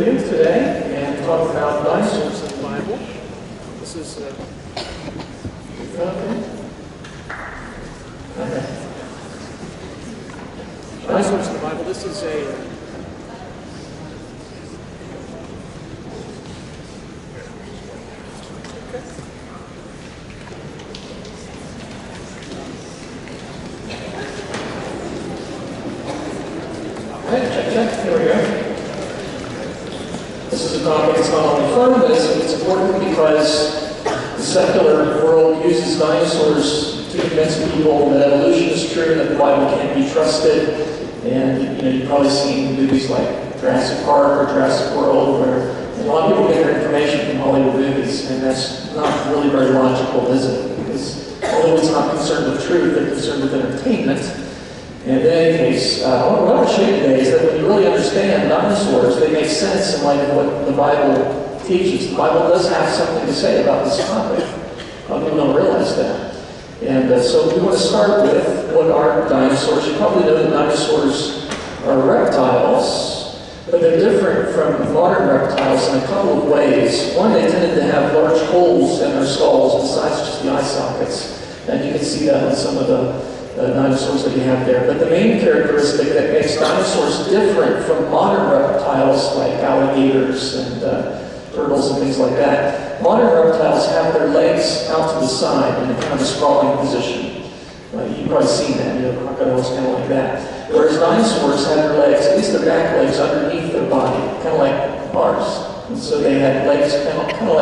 you today and talk about dinosaurs in the Bible. This is dinosaurs in the Bible. This is a check. Here we go. This is a topic that's not only fun, but it's important because the secular world uses dinosaurs to convince people that evolution is true, that the Bible can't be trusted. And you've probably seen movies like Jurassic Park or Jurassic World, where a lot of people get their information from Hollywood movies, and that's not really very logical, is it? Because Hollywood's not concerned with truth, they're concerned with entertainment. And in any case, what I want to show you today is that when you really understand dinosaurs, they make sense in light of what the Bible teaches. The Bible does have something to say about this topic. People don't realize that. And so we want to start with what are dinosaurs. You probably know that dinosaurs are reptiles, but they're different from modern reptiles in a couple of ways. One, they tended to have large holes in their skulls besides just the eye sockets. And you can see that in some of the dinosaurs that you have there. But the main characteristic that makes dinosaurs different from modern reptiles like alligators and turtles and things like that, modern reptiles have their legs out to the side in a kind of a sprawling position. You've probably seen that, crocodiles kind of like that. Whereas dinosaurs had their legs, at least their back legs, underneath their body, kind of like ours. And so they had legs kind of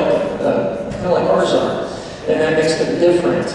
like ours are. And that makes them different.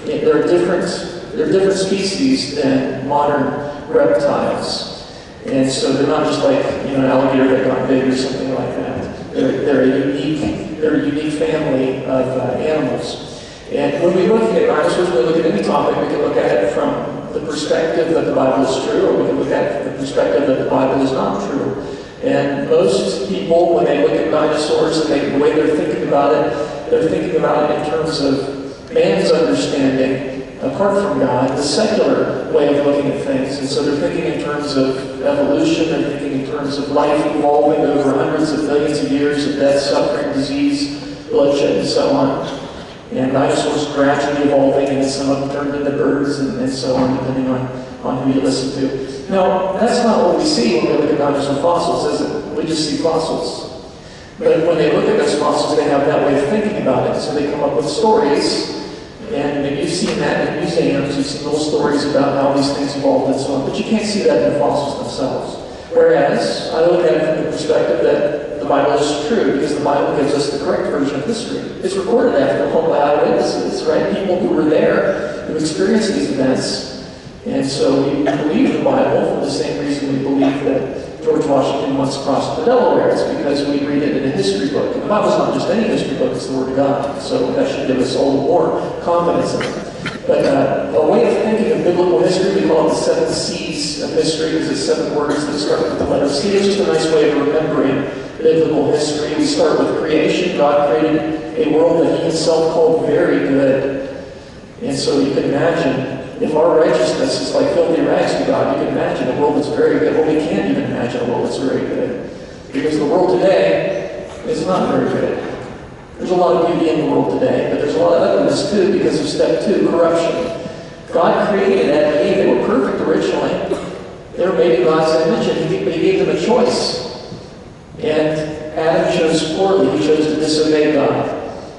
They're different species than modern reptiles. And so they're not just like an alligator that got big or something like that. They're a unique family of animals. And when we look at dinosaurs, when we look at any topic, we can look at it from the perspective that the Bible is true, or we can look at it from the perspective that the Bible is not true. And most people, when they look at dinosaurs and the way they're thinking about it, they're thinking about it in terms of man's understanding apart from God, the secular way of looking at things. And so they're thinking in terms of evolution, they're thinking in terms of life evolving over hundreds of millions of years of death, suffering, disease, bloodshed, and so on. And dinosaurs gradually evolving, and some of them turned into birds, and so on, depending on who you listen to. Now, that's not what we see when we look at dinosaur fossils, is it? We just see fossils. But when they look at those fossils, they have that way of thinking about it. So they come up with stories. And maybe you've seen that in museums, you've seen little stories about how these things evolved and so on, but you can't see that in the fossils themselves. Whereas, I look at it from the perspective that the Bible is true, because the Bible gives us the correct version of history. It's recorded after all by eyewitnesses, right? People who were there, who experienced these events. And so we believe the Bible for the same reason we believe that George Washington once crossed the Delaware. It's because we read it in a history book. And the Bible's not just any history book, it's the Word of God. So that should give us all the more confidence in it. But a way of thinking of biblical history, we call it the 7 C's of history, because it's 7 words that start with the letter C. It's just a nice way of remembering biblical history. We start with creation. God created a world that He Himself called very good. And so you can imagine, if our righteousness is like filthy rags to God, you can imagine a world that's very good. Well, we can't even imagine a world that's very good. Because the world today is not very good. There's a lot of beauty in the world today, but there's a lot of ugliness too because of step 2, corruption. God created Adam and Eve. They were perfect originally. They were made in God's image, but He gave them a choice. And Adam chose poorly. He chose to disobey God.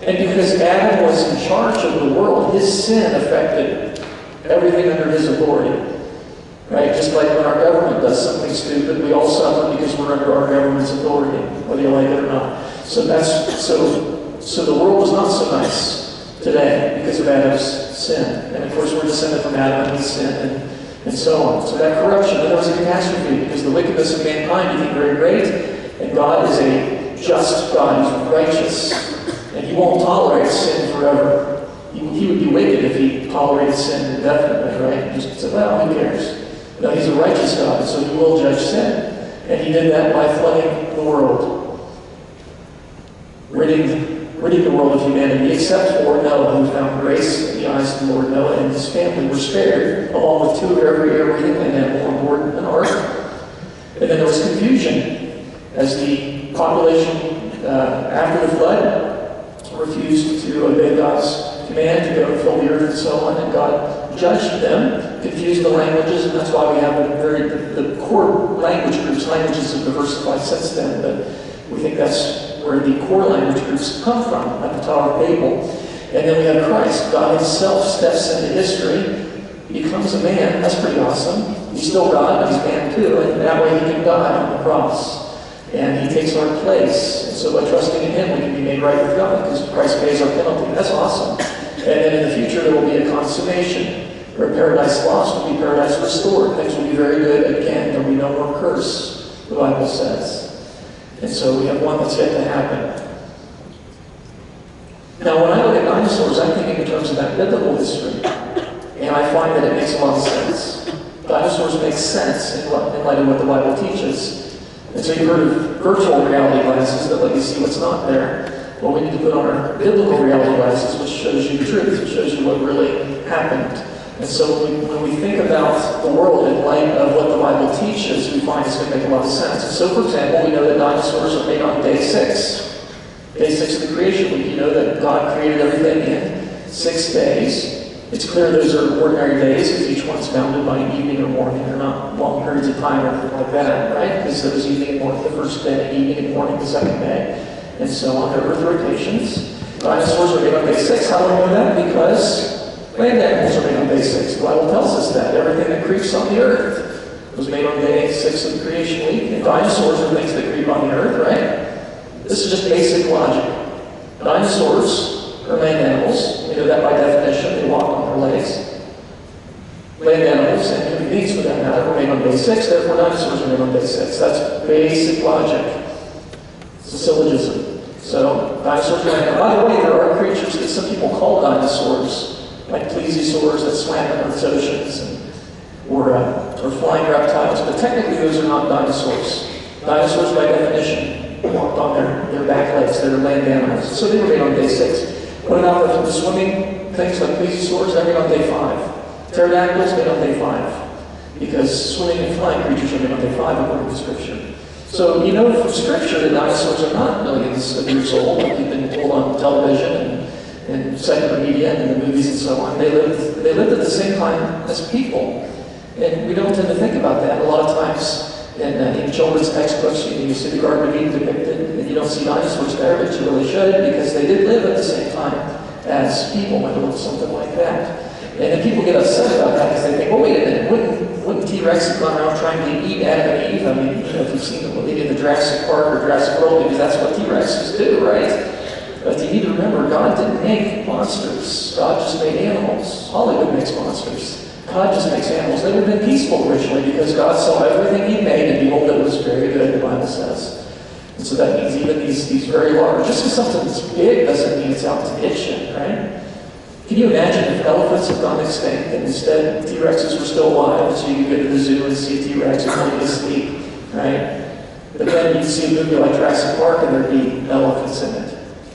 And because Adam was in charge of the world, his sin affected everything under his authority. Right? Just like when our government does something stupid, we all suffer because we're under our government's authority, whether you like it or not. So the world is not so nice today because of Adam's sin. And of course we're descended from Adam and his sin and so on. So that corruption, and there was a catastrophe because the wickedness of mankind became very great, and God is a just God. He's righteous. And He won't tolerate sin forever. He would be wicked if He tolerated sin indefinitely, right? Just say, well, who cares? No, He's a righteous God, so He will judge sin. And He did that by flooding the world, ridding the world of humanity, except for Noah, who found grace in the eyes of the Lord. Noah and his family were spared, along with 2 of every air-breathing animal on board an ark. And then there was confusion as the population after the flood refused to obey God's command to go and fill the earth and so on, and God judged them, confused the languages, and that's why we have the core language groups. Languages have diversified since then, but we think that's where the core language groups come from, at the Tower of Babel. And then we have Christ. God himself steps into history, becomes a man. That's pretty awesome. He's still God, but he's man too, and that way he can die on the cross. And he takes our place. And so by trusting in him, we can be made right with God, because Christ pays our penalty. That's awesome. And then in the future, there will be a consummation, where paradise lost will be paradise restored. Things will be very good again. There will be no more curse, the Bible says. And so we have one that's yet to happen. Now, when I look at dinosaurs, I'm thinking in terms of that biblical history. And I find that it makes a lot of sense. Dinosaurs make sense in light of what the Bible teaches. And so you've heard of virtual reality glasses that let you see what's not there. Well, we need to put on our biblical reality glasses, which shows you the truth. It shows you what really happened. And so when we think about the world in light of what the Bible teaches, we find it's going to make a lot of sense. And so, for example, we know that dinosaurs are made on day 6. Day 6 of the creation week. You know that God created everything in 6 days. It's clear those are ordinary days, because each one's bounded by an evening or morning. They're not long periods of time or anything like that, right? Because there was evening and morning the first day, evening and morning the second day, and so on. Their earth rotations. Dinosaurs are made on day 6. How do we know that? Because land animals are made on day 6. The Bible tells us that. Everything that creeps on the earth was made on day 6 of the creation week. And dinosaurs are things that creep on the earth, right? This is just basic logic. Dinosaurs are land animals. We know that by definition. They walk on their legs. Land animals, and human beings for that matter, were made on day 6. Therefore, dinosaurs are made on day 6. That's basic logic. It's a syllogism. So, dinosaurs are land animals. By the way, there are creatures that some people call dinosaurs, like plesiosaurs that swam in Earth's oceans, or flying reptiles, but technically those are not dinosaurs. Dinosaurs, by definition, walked on their back legs. They're land animals. So they were made on day 6. What about the swimming things like plesiosaurs? They're made on day 5. Pterodactyls made on day 5, because swimming and flying creatures are made on day 5 according to Scripture. So you know from Scripture that dinosaurs are not millions of years old, like you've been told on television and secular media and in the movies and so on. They lived at the same time as people. And we don't tend to think about that. A lot of times in children's textbooks, you see the Garden of Eden depicted, and you don't see dinosaurs there, but you really should, because they did live at the same time as people, might look something like that. And then people get upset about that because they think, well, wait a minute, wouldn't T-Rex have gone around trying to eat Adam and Eve? I mean, if you've seen the movie in the Jurassic Park or Jurassic World, because that's what T-Rexes do, right? But you need to remember, God didn't make monsters. God just made animals. Hollywood makes monsters. God just makes animals. They would have been peaceful originally, because God saw everything he made, and behold, it was very good, the Bible says. And so that means even these very large, just because something's big doesn't mean it's out to get you, right? Can you imagine if elephants had gone extinct, and instead T-Rexes were still alive, so you could go to the zoo and see a T-Rex and going to sleep, right? But then you'd see a movie like Jurassic Park, and there'd be elephants in it.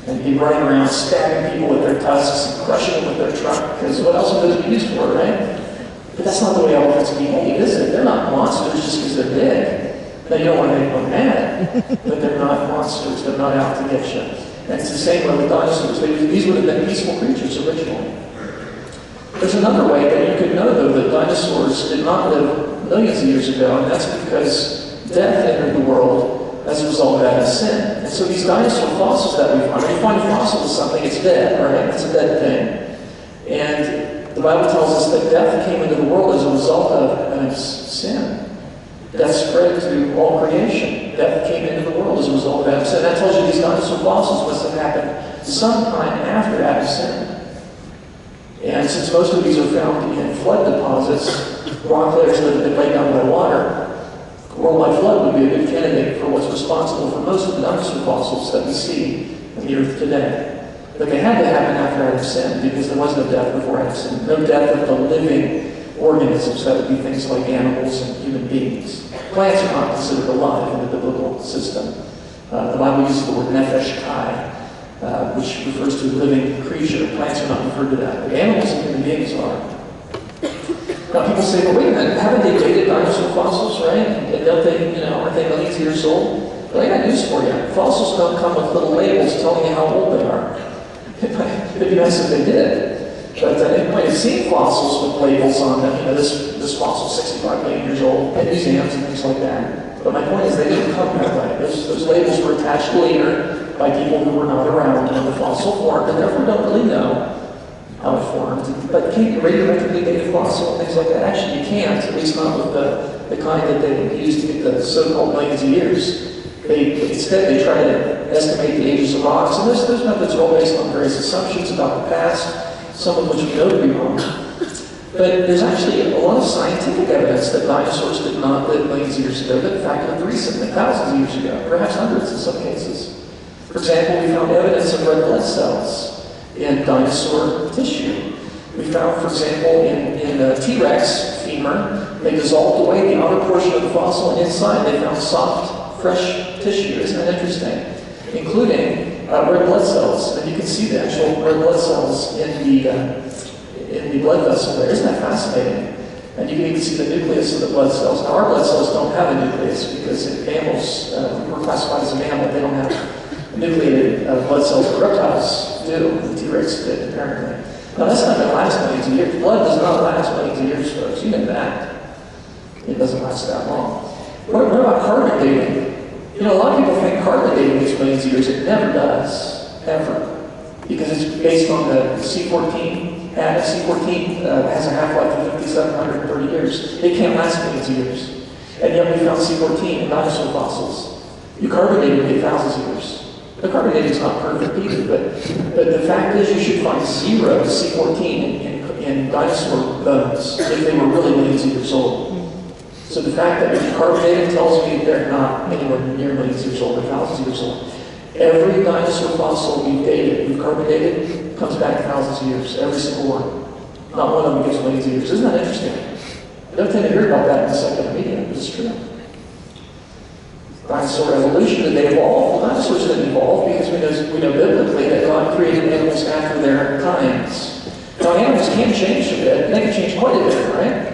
And be running around stabbing people with their tusks and crushing them with their trunk, because what else would those be used for, right? But that's not the way elephants behave, is it? They're not monsters just because they're big. Now, you don't want to make them mad, but they're not monsters. They're not out to get you. And it's the same way with dinosaurs. These would have been peaceful creatures originally. There's another way that you could know, though, that dinosaurs did not live millions of years ago, and that's because death entered the world as a result of Adam's sin. And so these dinosaur fossils that we find, when you find a fossil of something, it's dead, right? It's a dead thing. And the Bible tells us that death came into the world as a result of Adam's sin. Death spread to all creation. Death came into the world as a result of Adam's sin. That tells you these dinosaur fossils must have happened sometime after Adam's sin. And since most of these are found in flood deposits, rock layers that have been laid down by water, worldwide flood would be a good candidate for what's responsible for most of the dinosaur fossils that we see in the earth today. But they had to happen after Adam's sin, because there was no death before Adam's sin. No death of the living organisms. That would be things like animals and human beings. Plants are not considered alive in the biblical system. The Bible uses the word nefesh kai, which refers to a living creature. Plants are not referred to that, but animals and human beings are. Now people say, well, wait a minute, haven't they dated dinosaur fossils, right? And don't they, aren't they millions of years old? Well, I got news for you. Fossils don't come with little labels telling you how old they are. It'd be nice if they did. But you might have seen fossils with labels on them. You know, this fossil is 65 million years old at museums and things like that. But my point is they didn't come that way. Those labels were attached later by people who were not around when the fossil formed and therefore don't really know how it formed. But can you radiometrically date a fossil and things like that? Actually, you can't, at least not with the kind that they use to get the so-called millions of years. Instead, they try to estimate the ages of rocks, and those methods are all based on various assumptions about the past, some of which we know to be wrong. But there's actually a lot of scientific evidence that dinosaurs did not live millions of years ago, that in fact lived recently, thousands of years ago, perhaps hundreds in some cases. For example, we found evidence of red blood cells in dinosaur tissue. We found, for example, in the T-Rex femur, they dissolved away the outer portion of the fossil, and inside they found soft, fresh tissue. Isn't that interesting? Including red blood cells. And you can see the actual red blood cells in the blood vessel there. Isn't that fascinating? And you can even see the nucleus of the blood cells. Now, our blood cells don't have a nucleus because in mammals, we're classified as a mammal. They don't have nucleated blood cells, but reptiles do. The T-Rex did, apparently. Now, that's not going to last millions of years. Blood does not last millions of years, folks. You know that. It doesn't last that long. What about carbon dating? You know, a lot of people think carbon dating takes millions of years. It never does, ever. Because it's based on the C14. And C14 has a half-life of 5,730 years. It can't last millions of years. And yet we found C14 in dinosaur fossils. You carbon date it thousands of years. The carbon dating is not perfect either, but the fact is you should find zero C14 in dinosaur bones if they were really millions of years old. So the fact that we carbon date tells me they're not anywhere near millions of years old, they're thousands of years old. Every dinosaur fossil we've dated, we've carbon dated, comes back thousands of years, every single one. Not one of them gives millions of years. Isn't that interesting? I don't tend to hear about that in the secular media, but it's true. Dinosaur evolution, did they evolve? Well, dinosaurs didn't evolve because we know biblically that God created animals after their kinds. Now, animals can change a bit, and they can change quite a bit, right?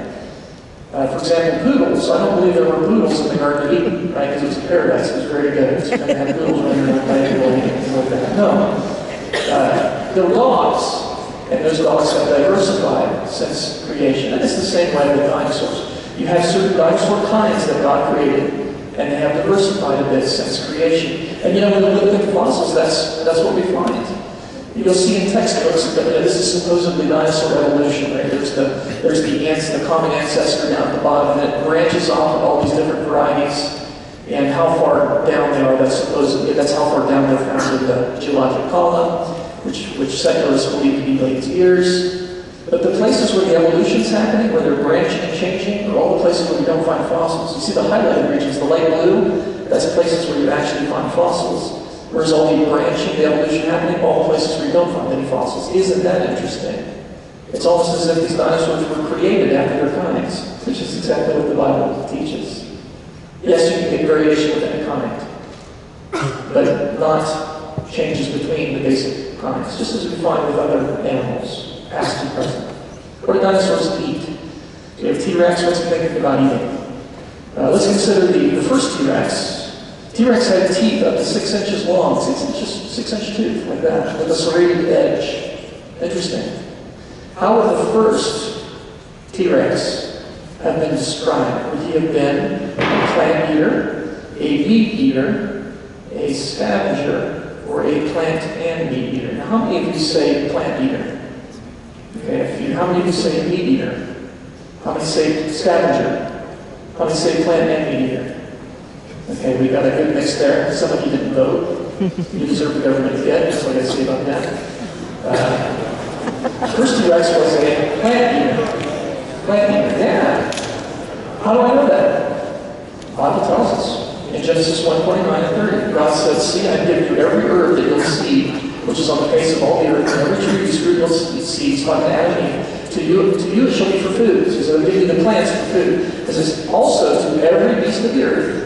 For example, poodles. I don't believe there were poodles in the Garden of Eden, right? Because it was a paradise. It was very good. It's going to have poodles running around and things like that. No. There were dogs, and those dogs have diversified since creation. And it's the same way with dinosaurs. You have certain dinosaur kinds that God created, and they have diversified a bit since creation. And you know, when we look at the fossils, that's what we find. You'll see in textbooks that this is supposedly dinosaur evolution, right? There's the common ancestor down at the bottom, and it branches off of all these different varieties, and how far down they are, that's how far down they're found in the geologic column, which secularists believe to be millions of years. But the places where the evolution is happening, where they're branching and changing, are all the places where we don't find fossils. You see the highlighted regions, the light blue, that's places where you actually find fossils. Whereas all the branching, the evolution happening, all the places where you don't find any fossils. Isn't that interesting? It's almost as if these dinosaurs were created after their kinds, which is exactly what the Bible teaches. Yes, you can get variation within a kind, but not changes between the basic kinds, just as we find with other animals, past and present. What do dinosaurs eat? We have T-Rex. What's he thinking about eating? Let's consider the first T-Rex. T-Rex had teeth up to 6 inches long, 6-inch tooth, like that, with a serrated edge. Interesting. How would the first T-Rex have been described? Would he have been a plant eater, a meat eater, a scavenger, or a plant and meat eater? Now, how many of you say plant eater? Okay, a few. How many of you say meat eater? How many say scavenger? How many say plant and meat eater? Okay, we got a good mix there. Some of you didn't vote. You deserve the government to get. That's what I say about that. First T-Rex was a plant eater. Plant eater, yeah. How do I know that? The Bible tells us. In Genesis 1:29 and 30, God said, "See, I give you every herb that you'll see, which is on the face of all the earth, and every tree you fruit you'll see." He's talking to Adam and Eve. To you it shall be for food. He says, "I'll give you the plants for food." It says, "Also to every beast of the earth,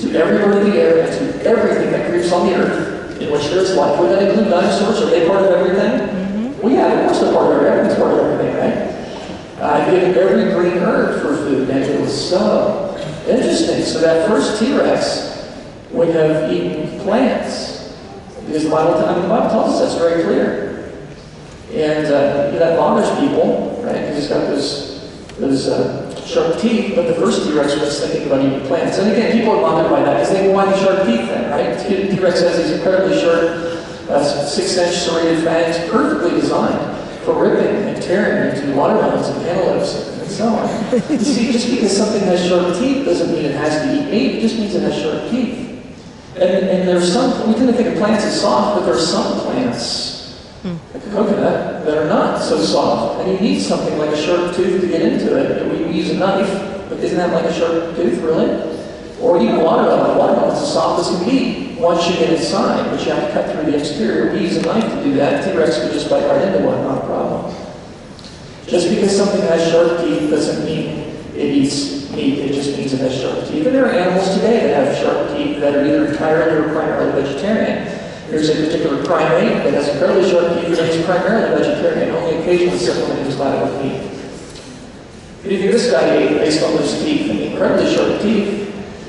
to every bird of the air, and to everything that creeps on the earth, in which there is life." Would that include dinosaurs? Are they part of everything? Mm-hmm. Well, yeah, of course they're part of everything's part of everything, right? I give every green herb for food, and it was so interesting. So that first T-Rex would have eaten plants. Because the Bible tells us that's very clear. And that bothers people, right? Because he's got those sharp teeth, but the first T-Rex was thinking about eating plants. And again, people are bothered by that because they want the sharp teeth then, right? T-Rex has these incredibly sharp, 6-inch serrated fangs, perfectly designed for ripping and tearing into watermelons and cantaloupes and so on. You see, just because something has sharp teeth doesn't mean it has to eat meat, it just means it has sharp teeth. And there's some, we tend to think of plants as soft, but there are some plants, like a coconut, that are not so soft. And you need something like a sharp tooth to get into it. We use a knife, but isn't that like a sharp tooth, really? Or even watermelon. Watermelon's as soft as can be once you get inside, but you have to cut through the exterior. We use a knife to do that. T-Rex could just bite right into one, not a problem. Just because something has sharp teeth doesn't mean it eats meat, it just means it has sharp teeth. And there are animals today that have sharp teeth that are either entirely or primarily vegetarian. There's a particular primate that has incredibly sharp teeth that is primarily vegetarian, only occasionally supplementing his diet with meat. What do you think this guy ate based on those teeth and incredibly sharp teeth?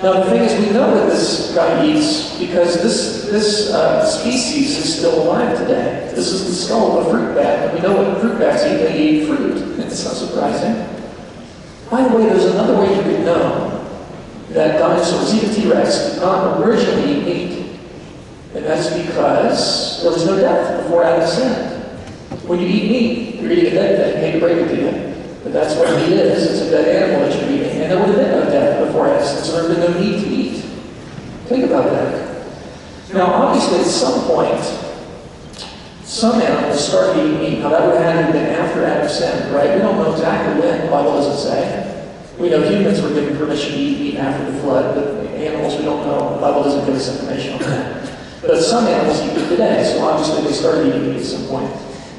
Now the thing is, we know what this guy eats because this species is still alive today. This is the skull of a fruit bat, and we know what fruit bats eat. They eat fruit. It's not surprising. By the way, there's another way you could know that dinosaurs, even T-Rex, did not originally eat meat. And that's because there was no death before Adam sinned. When you eat meat, you're eating a dead thing. I hate to break it to you. But that's what meat is. It's a dead animal that you're eating. And there would have been no death before Adam sinned, so there would have been no need to eat. Think about that. Now, obviously, at some point, some animals started eating meat. Now, that would have had to have been after Adam sinned, right? We don't know exactly when. The Bible doesn't say. We know humans were given permission to eat meat after the flood, but animals, we don't know. The Bible doesn't give us information on that. But some animals eat meat today, so obviously they started eating meat at some point.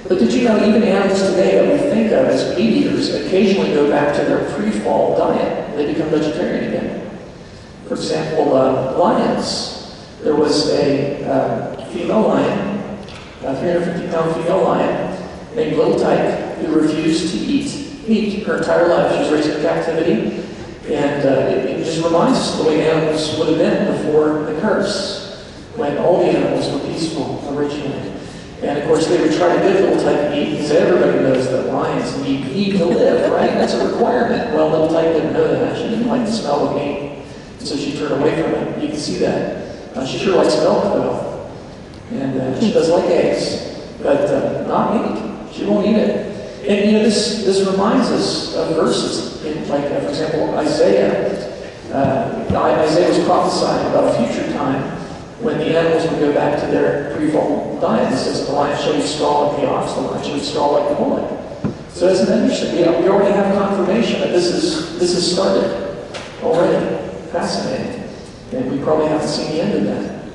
But did you know even animals today that we think of as meat eaters occasionally go back to their pre-fall diet? They become vegetarian again. For example, lions. There was a female lion, a 350-pound female lion named Little Tyke, who refused to eat meat her entire life. She was raised in captivity, and it just reminds us of the way animals would have been before the curse, when all the animals were peaceful originally. And of course, they would try to give Little Tyke meat because everybody knows that lions need meat to live, right? That's a requirement. Well, Little Tyke didn't know that. She didn't like the smell of meat, so she turned away from it. You can see that. She sure likes milk, though. And she does like eggs, but not meat. She won't eat it. And you know, this reminds us of verses in, like, for example, Isaiah. Isaiah was prophesying about a future time when the animals would go back to their pre-fall diet. It says, the lion shall eat straw like the ox, the lion shall eat straw like the bullock. So isn't that interesting? We already have confirmation that this has started already. Fascinating. And we probably haven't seen the end of that.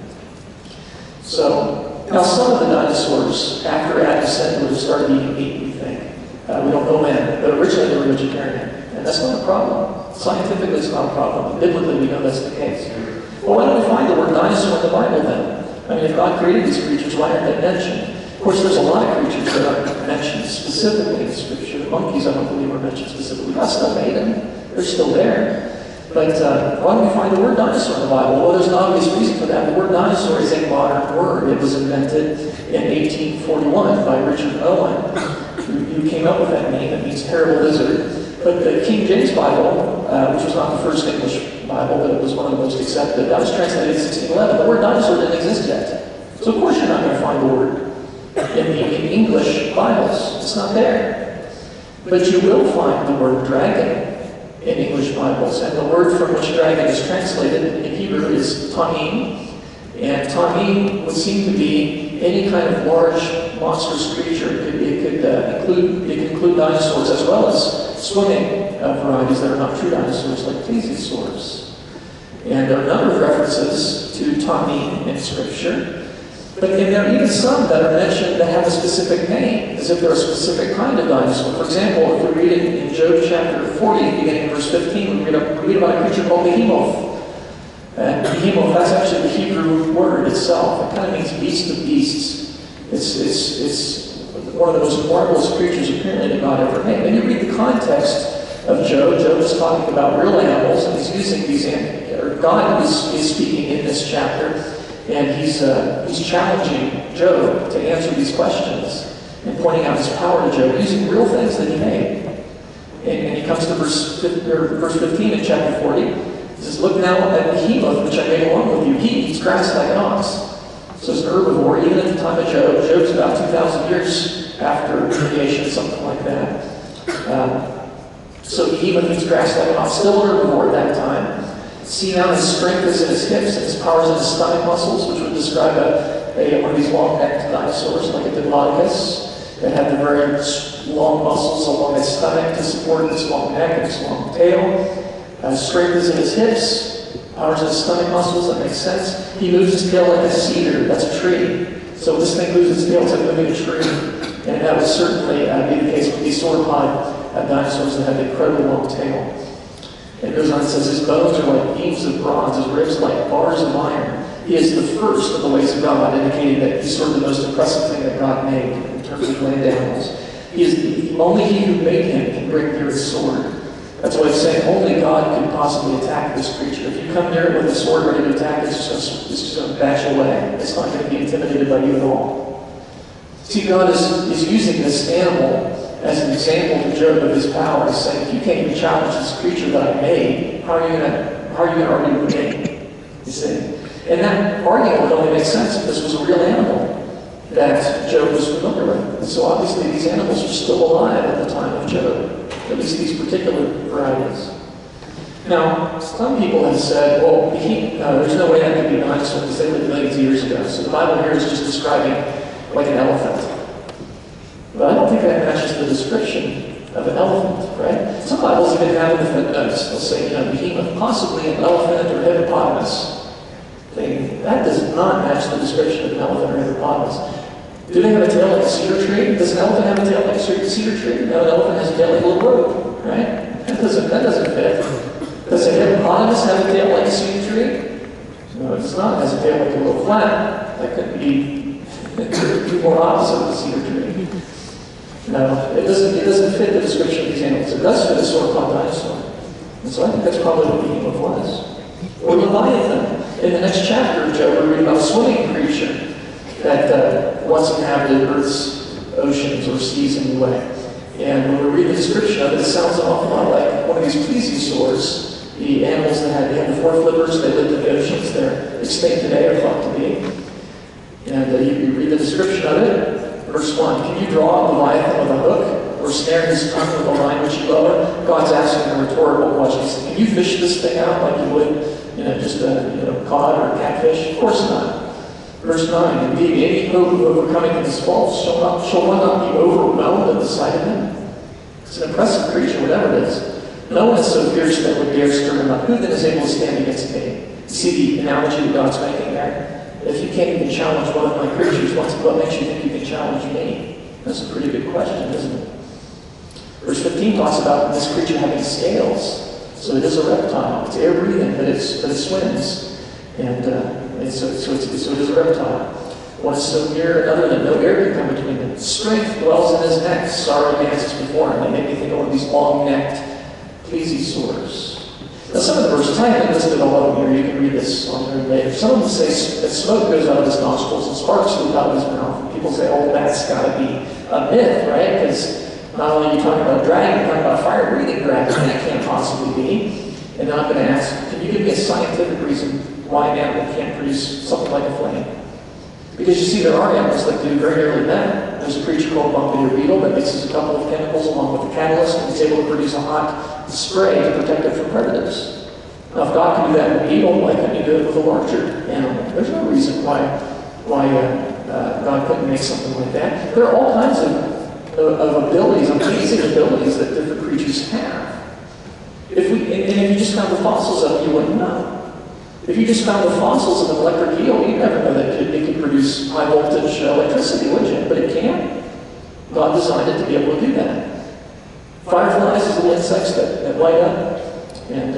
So, now some of the dinosaurs, after Adam sinned, would have started eating meat, we think. We don't know when, but originally they were vegetarian. And that's not a problem. Scientifically, it's not a problem. But biblically, we know that's the case. Well, why don't we find the word dinosaur in the Bible then? I mean, if God created these creatures, why aren't they mentioned? Of course, there's a lot of creatures that aren't mentioned specifically in Scripture. The monkeys, I don't believe, are mentioned specifically. God still made them. They're still there. But why don't we find the word dinosaur in the Bible? Well, there's an obvious reason for that. The word dinosaur is a modern word. It was invented in 1841 by Richard Owen, who came up with that name. It means terrible lizard. But the King James Bible, which was not the first English Bible, but it was one of the most accepted, that was translated in 1611. The word dinosaur didn't exist yet. So of course you're not going to find the word in English Bibles. It's not there. But you will find the word dragon in English Bibles. And the word from which dragon is translated in Hebrew is tamim. And tamim would seem to be any kind of large, monstrous creature. It could include dinosaurs as well as swimming varieties that are not true dinosaurs, like plesiosaurs. And there are a number of references to tamim in Scripture. But there are even some that are mentioned that have a specific name, as if they're a specific kind of dinosaur. For example, if we read it in Job chapter 40, beginning in verse 15, we read about a creature called behemoth. And behemoth, that's actually the Hebrew word itself. It kind of means beast of beasts. It's one of the most marvelous creatures apparently that God ever made. And you read the context of Job. Job is talking about real animals, and he's using these God is speaking in this chapter, and he's challenging Job to answer these questions and pointing out his power to Job using real things that he made. And he comes to verse 15 in chapter 40. He says, "Look now at the behemoth which I made along with you. He eats grass like an ox." So it's an herbivore, even at the time of Job. Job's about 2,000 years after creation, something like that. So he even eats grass like an ox, still an herbivore at that time. See now his strength is in his hips and his powers in his stomach muscles, which would describe one of these long-necked dinosaurs, like a Diplodocus, that had the very long muscles along his stomach to support this long neck and this long tail. Strength is in his hips, powers in his stomach muscles, that makes sense. He moves his tail like a cedar, that's a tree. So this thing moves its tail, it's like moving a tree. And that would certainly be the case with these sauropod dinosaurs that have an incredibly long tail. It goes on and says, his bones are like beams of bronze, his ribs like bars of iron. He is the first of the ways of God, indicating that he's sort of the most impressive thing that God made in terms of land animals. Only he who made him can bring near his sword. That's why he's saying only God could possibly attack this creature. If you come near it with a sword ready to attack, it's just going to bash away. It's not going to be intimidated by you at all. See, God is using this animal as an example to Job of his power. He's saying, if you can't even challenge this creature that I made, how are you going to argue with me? You see? And that argument would only make sense if this was a real animal that Job was familiar with. And so obviously these animals are still alive at the time of Job, at least these particular varieties. Now, some people have said, well, there's no way that could be a dinosaur because they lived millions of years ago. So the Bible here is just describing like an elephant. But I don't think that matches the description of an elephant, right? Some Bibles even have they'll say, behemoth, possibly an elephant or hippopotamus. That does not match the description of an elephant or hippopotamus. Do they have a tail like a cedar tree? Does an elephant have a tail like a cedar tree? No, an elephant has a tail like a little rope, right? That doesn't fit. Does a hippopotamus have a tail like a cedar tree? No, it does not. It has a tail like a little flat. That could be more opposite of a cedar tree. No, it doesn't fit the description of these animals. It does fit a sauropod dinosaur. And so I think that's probably what the behemoth was. Or Leviathan. In the next chapter of Job, we read about a swimming creature that once inhabited Earth's oceans or seas anyway. And when we read the description of it, it sounds an awful lot like one of these plesiosaurs, the animals that had the four flippers, they lived in the oceans. They're extinct today, are thought to be. And you read the description of it. Verse 1, can you draw a Leviathan with a hook or snare his tongue with a line which you lower? God's asking a rhetorical question. Can you fish this thing out like you would, just a cod or a catfish? Of course not. Verse 9, indeed, any hope of overcoming his faults shall one not be overwhelmed at the sight of him? It's an impressive creature, whatever it is. No one is so fierce that would dare stir him up. Who then is able to stand against me? See the analogy that God's making there? If you can't even challenge one of my creatures, what makes you think you can challenge me? That's a pretty good question, isn't it? Verse 15 talks about this creature having scales. So it is a reptile. It's air-breathing, but it swims. And so it is a reptile. One is so near another that no air can come between them. Strength dwells in his neck. Sorrow dances before him. They make me think of one of these long-necked plesiosaurs. Now, some of the verses, I haven't listed all of them here. You can read this on your own later. Some of them say that smoke goes out of his nostrils and sparks leap out of his mouth. And people say, oh, that's got to be a myth, right? Because not only are you talking about dragon, you're talking about fire-breathing dragon. That can't possibly be. And then I'm going to ask, can you give me a scientific reason why an animal can't produce something like a flame? Because you see, there are animals that do very nearly that. There's a creature called bombardier beetle that mixes a couple of chemicals along with a catalyst and is able to produce a hot spray to protect it from predators. Now, if God can do that with a beetle, why couldn't he do it with a larger animal? There's no reason why God couldn't make something like that. There are all kinds of abilities, amazing abilities that different creatures have. If you just found the fossils of it, you wouldn't know. If you just found the fossils of an electric eel, you'd never know that it could produce high voltage electricity, would you? But it can. God designed it to be able to do that. Fireflies is little insects that light up, and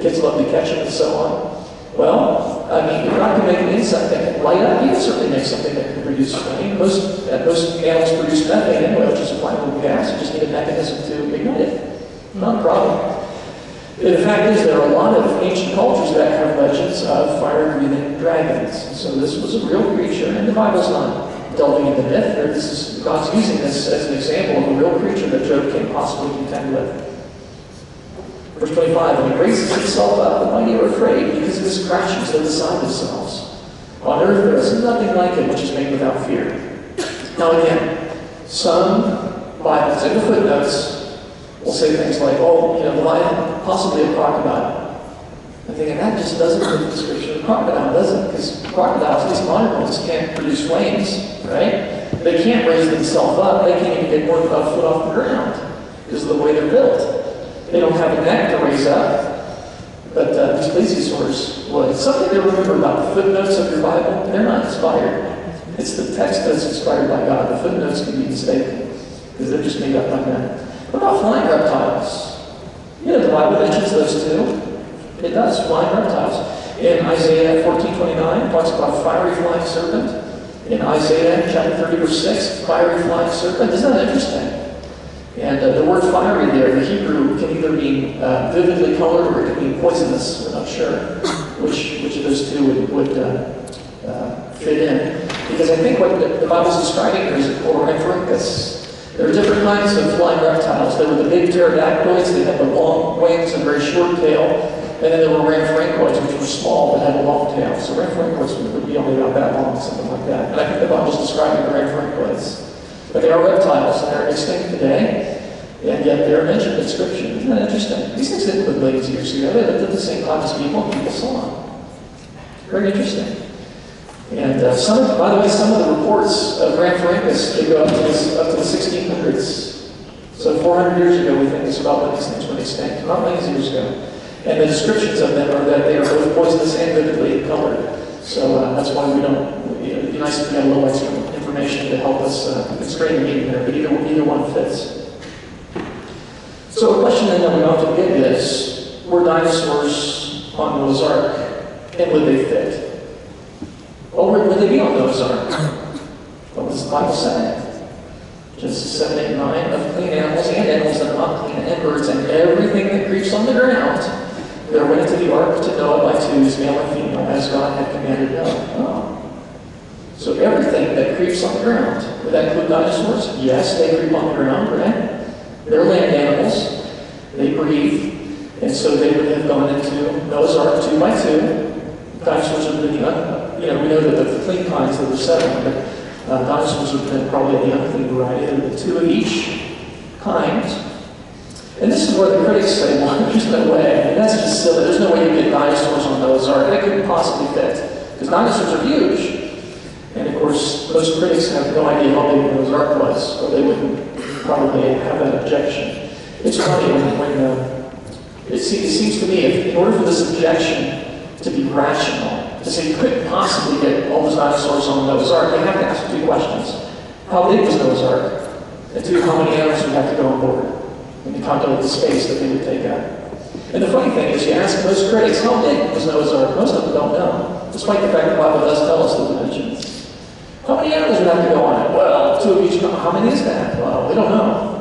kids love to catch them and so on. Well, I mean, if God can make an insect that can light up, he can certainly make something that can produce flame. Most animals produce methane anyway, which is a flammable gas. You just need a mechanism to ignite it. Not a problem. And the fact is, there are a lot of ancient cultures that have legends of fire-breathing dragons. So this was a real creature, and the Bible's not delving into myth here. God's using this as an example of a real creature that Job can't possibly contend with. Verse 25, when he raises himself up, the mighty are afraid because of his crashings that decide themselves. On earth there is nothing like it which is made without fear. Now again, some Bibles in the footnotes will say things like, oh, the lion, possibly a crocodile. I'm thinking that just doesn't fit the description of crocodile, does it? Because crocodiles, at least modern ones, can't produce flames, right? They can't raise themselves up. They can't even get more than a foot off the ground because of the way they're built. They don't have a neck to raise up, but these plesiosaurs would. Something to remember about the footnotes of your Bible, they're not inspired. It's the text that's inspired by God. The footnotes can be mistaken because they're just made up by men. What about flying reptiles? The Bible mentions those too. It does, flying reptiles. In Isaiah 14:29, it talks about fiery flying serpent. In Isaiah chapter 30, verse 6, fiery flying serpent. Isn't that interesting? And the word fiery there, the Hebrew, can either mean vividly colored or it can mean poisonous. We're not sure which of those two would fit in. Because I think what the Bible's describing here is a Ornithorhynchus. There are different kinds of flying reptiles. There were the big pterodactyls, they had the long wings and very short tail. And then there were rhamphorhynchoids, which were small but had a long tail. So rhamphorhynchoids would be only about that long, something like that. And I think the Bible's describing the rhamphorhynchoids. But they are reptiles, and they're extinct today, and yet they're mentioned in Scripture. Isn't that interesting? These things didn't live millions of years ago. They lived at the same time as people, and people saw them. Very interesting. And by the way, some of the reports of Rhamphorhynchus, they go up to the 1600s. So 400 years ago, we think it's about when these things went extinct. Not millions of years ago. And the descriptions of them are that they are both poisonous and vividly colored. So that's why we don't, it'd be nice if we had a little extra information to help us constrain the meeting there, but either one fits. So a question then that we often get is, were dinosaurs on Noah's Ark, and would they fit? Well, where would they be on Noah's Ark? What does the Bible say? Genesis 7, 8, 9, of clean animals and animals that are not clean, and birds, and everything that creeps on the ground. There went into the ark to Noah by twos, male and female, as God had commanded Noah. Oh. So everything that creeps on the ground, would that include dinosaurs? Yes, they creep on the ground, right? They're land animals. They breathe. And so they would have gone into Noah's Ark 2 by 2. Dinosaurs would have been we know that the clean kinds, there were 7, but dinosaurs would have been probably the unclean variety, and the 2 of each kind. And this is where the critics say, well, there's no way. And that's just silly. There's no way you get dinosaurs on Noah's Ark. They couldn't possibly fit. Because dinosaurs are huge. And of course, most critics have no idea how big Noah's Ark was, or they wouldn't probably have that objection. It's funny when it seems to me, in order for this objection to be rational, to say you couldn't possibly get all those dinosaurs on Noah's Ark, you have to ask 2 questions. How big was Noah's Ark? And 2, how many animals would have to go on board? When you calculate the space that they would take up. And the funny thing is, you ask most critics, how big was Noah's Ark? Most of them don't know, despite the fact the Bible does tell us the dimensions. How many animals would have to go on it? Well, 2 of each. How many is that? Well, we don't know.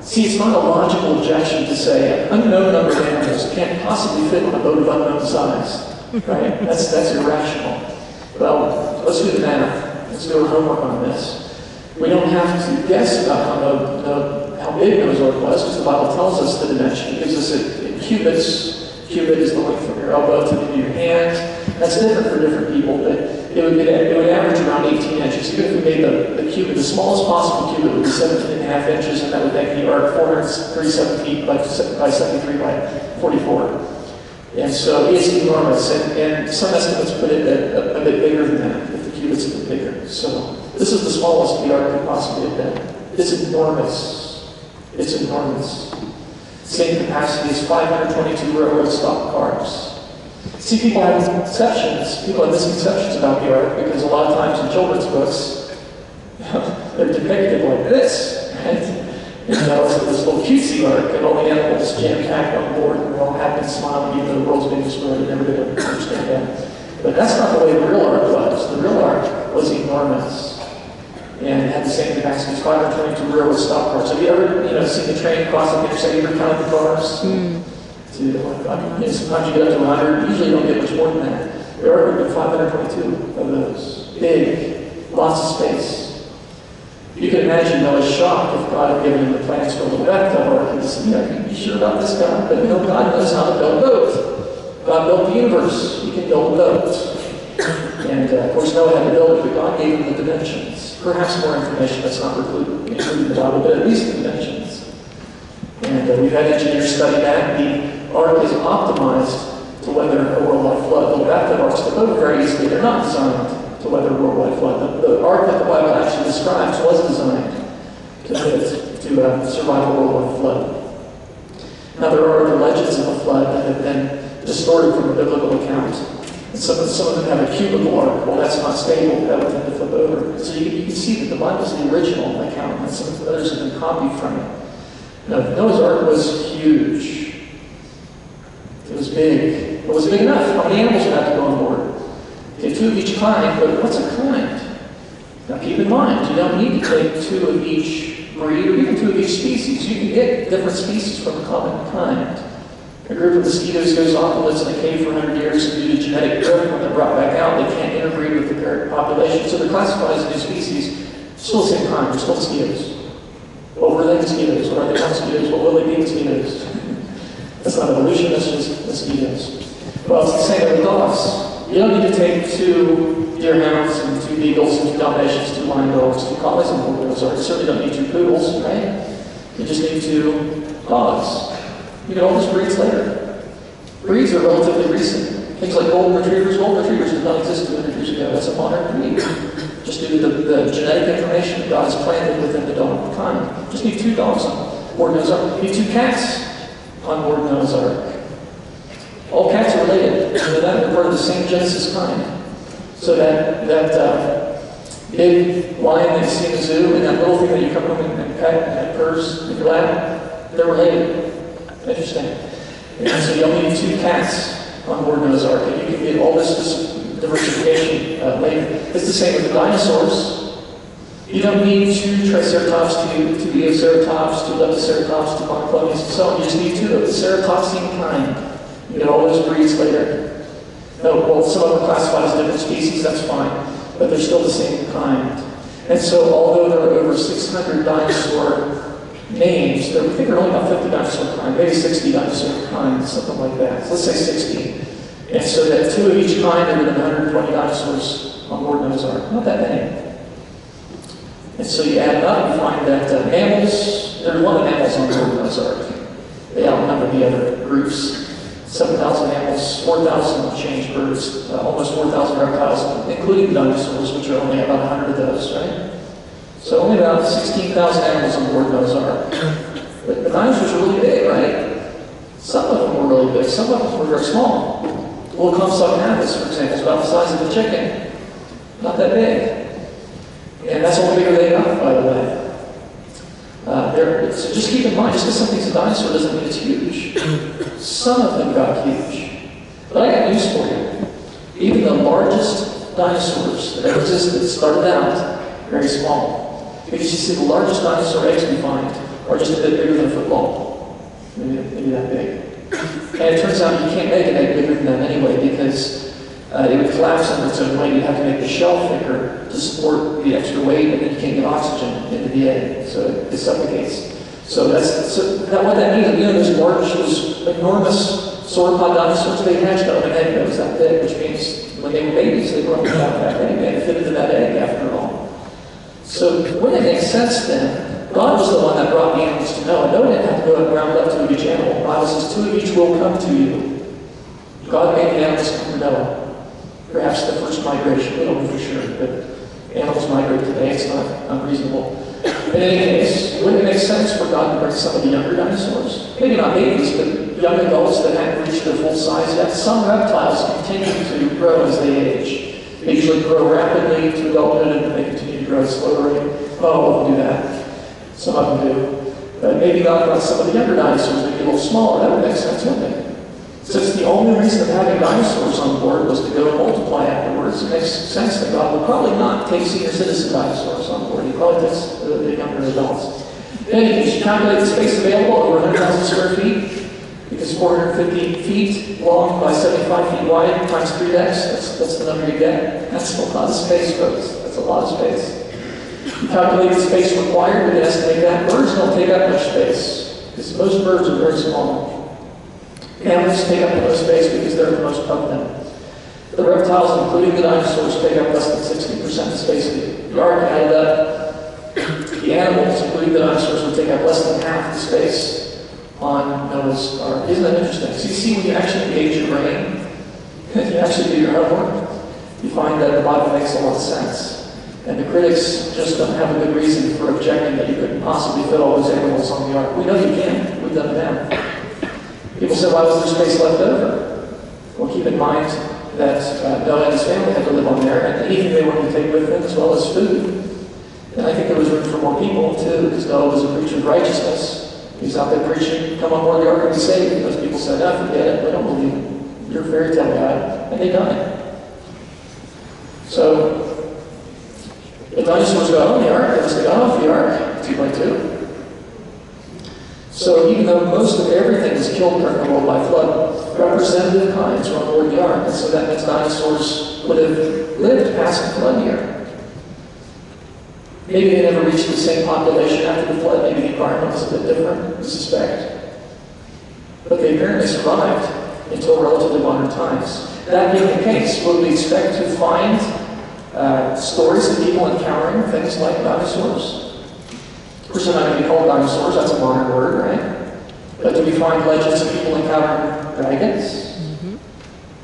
See, it's not a logical objection to say an unknown number of animals can't possibly fit on a boat of unknown size. Right? That's irrational. Well, let's do the math. Let's do our homework on this. We don't have to guess about how big Noah's Ark was, because the Bible tells us the dimension. It gives us in cubits. Cubit is the length from your elbow to the end of your hand. That's different for different people, but it would average around 18 inches. Even if we made the cubit, the smallest possible cubit would be 17.5 inches, and that would make the ark 437 feet by 73 by 44. And so it's enormous, and some estimates put it at a bit bigger than that, if the cubit's a bit bigger. So this is the smallest the ark could possibly have been. It's enormous. It's enormous. Same capacity as 522 railroad stock cars. See, people have misconceptions about the ark, because a lot of times in children's books, they're depicted like this, right? It's this little cutesy ark, and all the animals jam-packed on board, and they're all happy and smiling, even though the world's being destroyed, and never did understand that. But that's not the way the real ark was. The real ark was enormous. and had the same capacity as 522 railroad stock cars. Have you ever, seen the train cross the interstate? You ever counted the cars? Sometimes you get up to 100. Usually you don't get much more than that. There are 522 of those. Big, lots of space. You can imagine Noah's shock if God had given him the plans for the bathtub ark. He said, "Yeah, can you be sure about this, God?" But God knows how to build a boat. God built the universe. He can build a boat. And of course, Noah had to build it, but God gave him the dimensions. Perhaps more information that's not included in the Bible, but at least the dimensions. And we've had engineers study that. The ark is optimized to weather a worldwide flood. The bathtub arks to go very easily. They're not designed to weather a worldwide flood. The ark that the Bible actually describes was designed to survive a worldwide flood. Now, there are other legends of a flood that have been distorted from a biblical account. And some of them have a cubical ark. Well, that's not stable. That would tend to flip over. So you can see that the Bible is the original account, and some of the others have been copied from it. Now, Noah's ark was huge. It was big. It was big enough. How many animals would have to go on board? Okay, 2 of each kind, but what's a kind? Now keep in mind, you don't need to take 2 of each breed or even 2 of each species. You can get different species from a common kind. A group of mosquitoes goes off and lives in a cave for 100 years, and due to genetic drift, when they're brought back out, they can't interbreed with the parent population, so they're classified as new species. Still the same kind, they're still mosquitoes. What were they mosquitoes? What are they not mosquitoes? What will they be mosquitoes? That's not evolution, that's just mosquitoes. Well, it's the same with dogs. You don't need to take 2 deerhounds and 2 beagles and 2 dalmatians, 2 lion dogs, 2 collies on board those arks. You certainly don't need 2 poodles, right? You just need 2 dogs. You get all those breeds later. Breeds are relatively recent. Things like golden retrievers did not exist 200 years ago. That's a modern breed. Just due to the genetic information that God has planted within the dog kind. Just need 2 dogs on board Noah's Ark. You need 2 cats on board Noah's Ark. All cats are related. They're part of the same Genesis kind. So that big lion that you see in the zoo and that little thing that you come home and pet and purrs in your lap, they're related. Interesting. And so you'll need 2 cats on board Noah's Ark, and you can get all this diversification later. It's the same with the dinosaurs. You don't need 2 Triceratops, 2 Eoceratops, 2 Leptoceratops, 2 Monoclonius, and so on. You just need 2 of the ceratopsian kind. You get all those breeds later. No, well, some of them are classified as different species, that's fine, but they're still the same kind. And so, although there are over 600 dinosaur names, we think there are only about 50 dinosaur kinds, maybe 60 dinosaur kinds, something like that. So let's say 60. And so that 2 of each kind are within 120 dinosaurs on board Noah's Ark. Not that many. And so you add it up, you find that mammals, there are a lot of mammals on board Noah's Ark. They outnumber the other groups. 7,000 animals, 4,000 change birds, almost 4,000 reptiles, including dinosaurs, which are only about 100 of those, right? So only about 16,000 animals on board Noah's Ark. But the dinosaurs are really big, right? Some of them were really big, some of them were very small. The little Compsognathus, for example, is about the size of a chicken. Not that big. And that's all bigger they got, by the way. So just keep in mind, just because something's a dinosaur doesn't mean it's huge. Some of them got huge. But I got news for you. Even the largest dinosaurs that ever existed started out very small. Because you see, the largest dinosaur eggs we find are just a bit bigger than a football. Maybe that big. And it turns out you can't make an egg bigger than that anyway, because it would collapse under its own weight. You'd have to make the shell thicker to support the extra weight, and then you can't get oxygen into the egg, so it suffocates. So what that means, those large, those enormous sauropod dinosaurs, they hatched out of an egg that was that big, which means when they were babies, they were up without that egg. They fit into that egg after all. So wouldn't it make sense then? God was the one that brought the animals to Noah. Noah didn't have to go and round up 2 of each animal. The Bible says 2 of each will come to you. God made the animals come to Noah. Perhaps the first migration, we don't know for sure, but animals migrate today, it's not unreasonable. In any case, wouldn't it make sense for God to bring some of the younger dinosaurs? Maybe not babies, but young adults that hadn't reached their full size yet. Some reptiles continue to grow as they age. They usually grow rapidly to adulthood, and they continue to grow at a slower rate. Not all of them do that. Some of them do. But maybe God brought some of the younger dinosaurs, maybe a little smaller. That would make sense, wouldn't it? Since the only reason of having dinosaurs on board was to go and multiply afterwards, it makes sense that God would probably not take senior citizen dinosaurs on board. He probably takes the younger adults. Then you should calculate the space available over 100,000 square feet, because 450 feet long by 75 feet wide times 3 decks, that's the number you get. That's a lot of space, folks. That's a lot of space. You calculate the space required, we can estimate that. Birds don't take up much space, because most birds are very small. Mammals take up the most space because they're the most of them. The reptiles, including the dinosaurs, take up less than 60% of space. The ark added up. The animals, including the dinosaurs, would take up less than half the space on Noah's ark. Isn't that interesting? So you see, when you actually engage your brain, you actually do your homework, you find that the Bible makes a lot of sense. And the critics just don't have a good reason for objecting that you couldn't possibly fit all those animals on the ark. We know you can. We've done it now. People say, why was there space left over? Well, keep in mind that Noah and his family had to live on there, and anything they wanted to take with them, as well as food. And I think there was room for more people, too, because Noah was a preacher of righteousness. He was out there preaching, come on board the ark and be saved. And those people said, no, forget it, we don't believe it. You're a fairy tale guy. And they died. So, the dinosaurs got on the ark, they must have got off the ark, 2 by 2. So even though most of everything was killed during the world by flood, representative kinds were on board the ark, and so that means dinosaurs would have lived past the flood year. Maybe they never reached the same population after the flood, maybe the environment was a bit different, we suspect. But they apparently survived until relatively modern times. That being the case, would we expect to find stories of people encountering things like dinosaurs? Of course, they're not going to be called dinosaurs, that's a modern word, right? But do we find legends of people encountering dragons?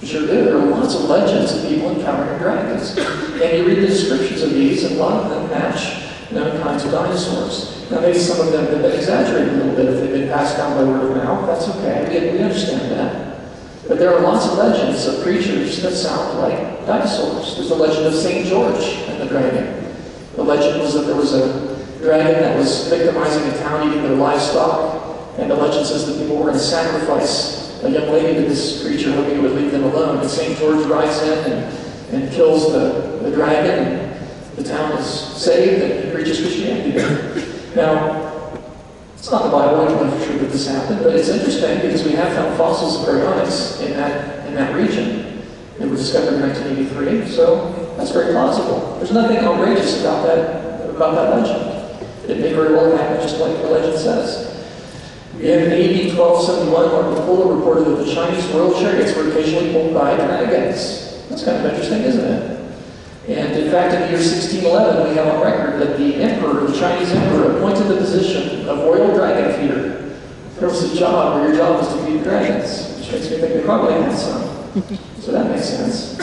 We sure do. There are lots of legends of people encountering dragons. And you read the descriptions of these, and a lot of them match known kinds of dinosaurs. Now, maybe some of them have been exaggerated a little bit if they've been passed down by word of mouth. That's okay. We understand that. But there are lots of legends of creatures that sound like dinosaurs. There's the legend of St. George and the dragon. The legend was that there was a dragon that was victimizing a town, eating their livestock, and the legend says that people were going to sacrifice a young lady to this creature, hoping it would leave them alone. And St. George rides in and kills the dragon, and the town is saved, and he preaches Christianity there. Now, it's not the Bible, I don't know for sure that this happened, but it's interesting because we have found fossils of baryonyx in that region. They were discovered in 1983, so that's very plausible. There's nothing outrageous about that legend. It may very well happen just like the legend says. In AD 1271, Marco Polo reported that the Chinese royal chariots were occasionally pulled by dragons. That's kind of interesting, isn't it? And in fact, in the year 1611, we have on record that the emperor, the Chinese emperor, appointed the position of royal dragon feeder. There was a job where your job was to feed dragons, which makes me think they probably had some. So that makes sense.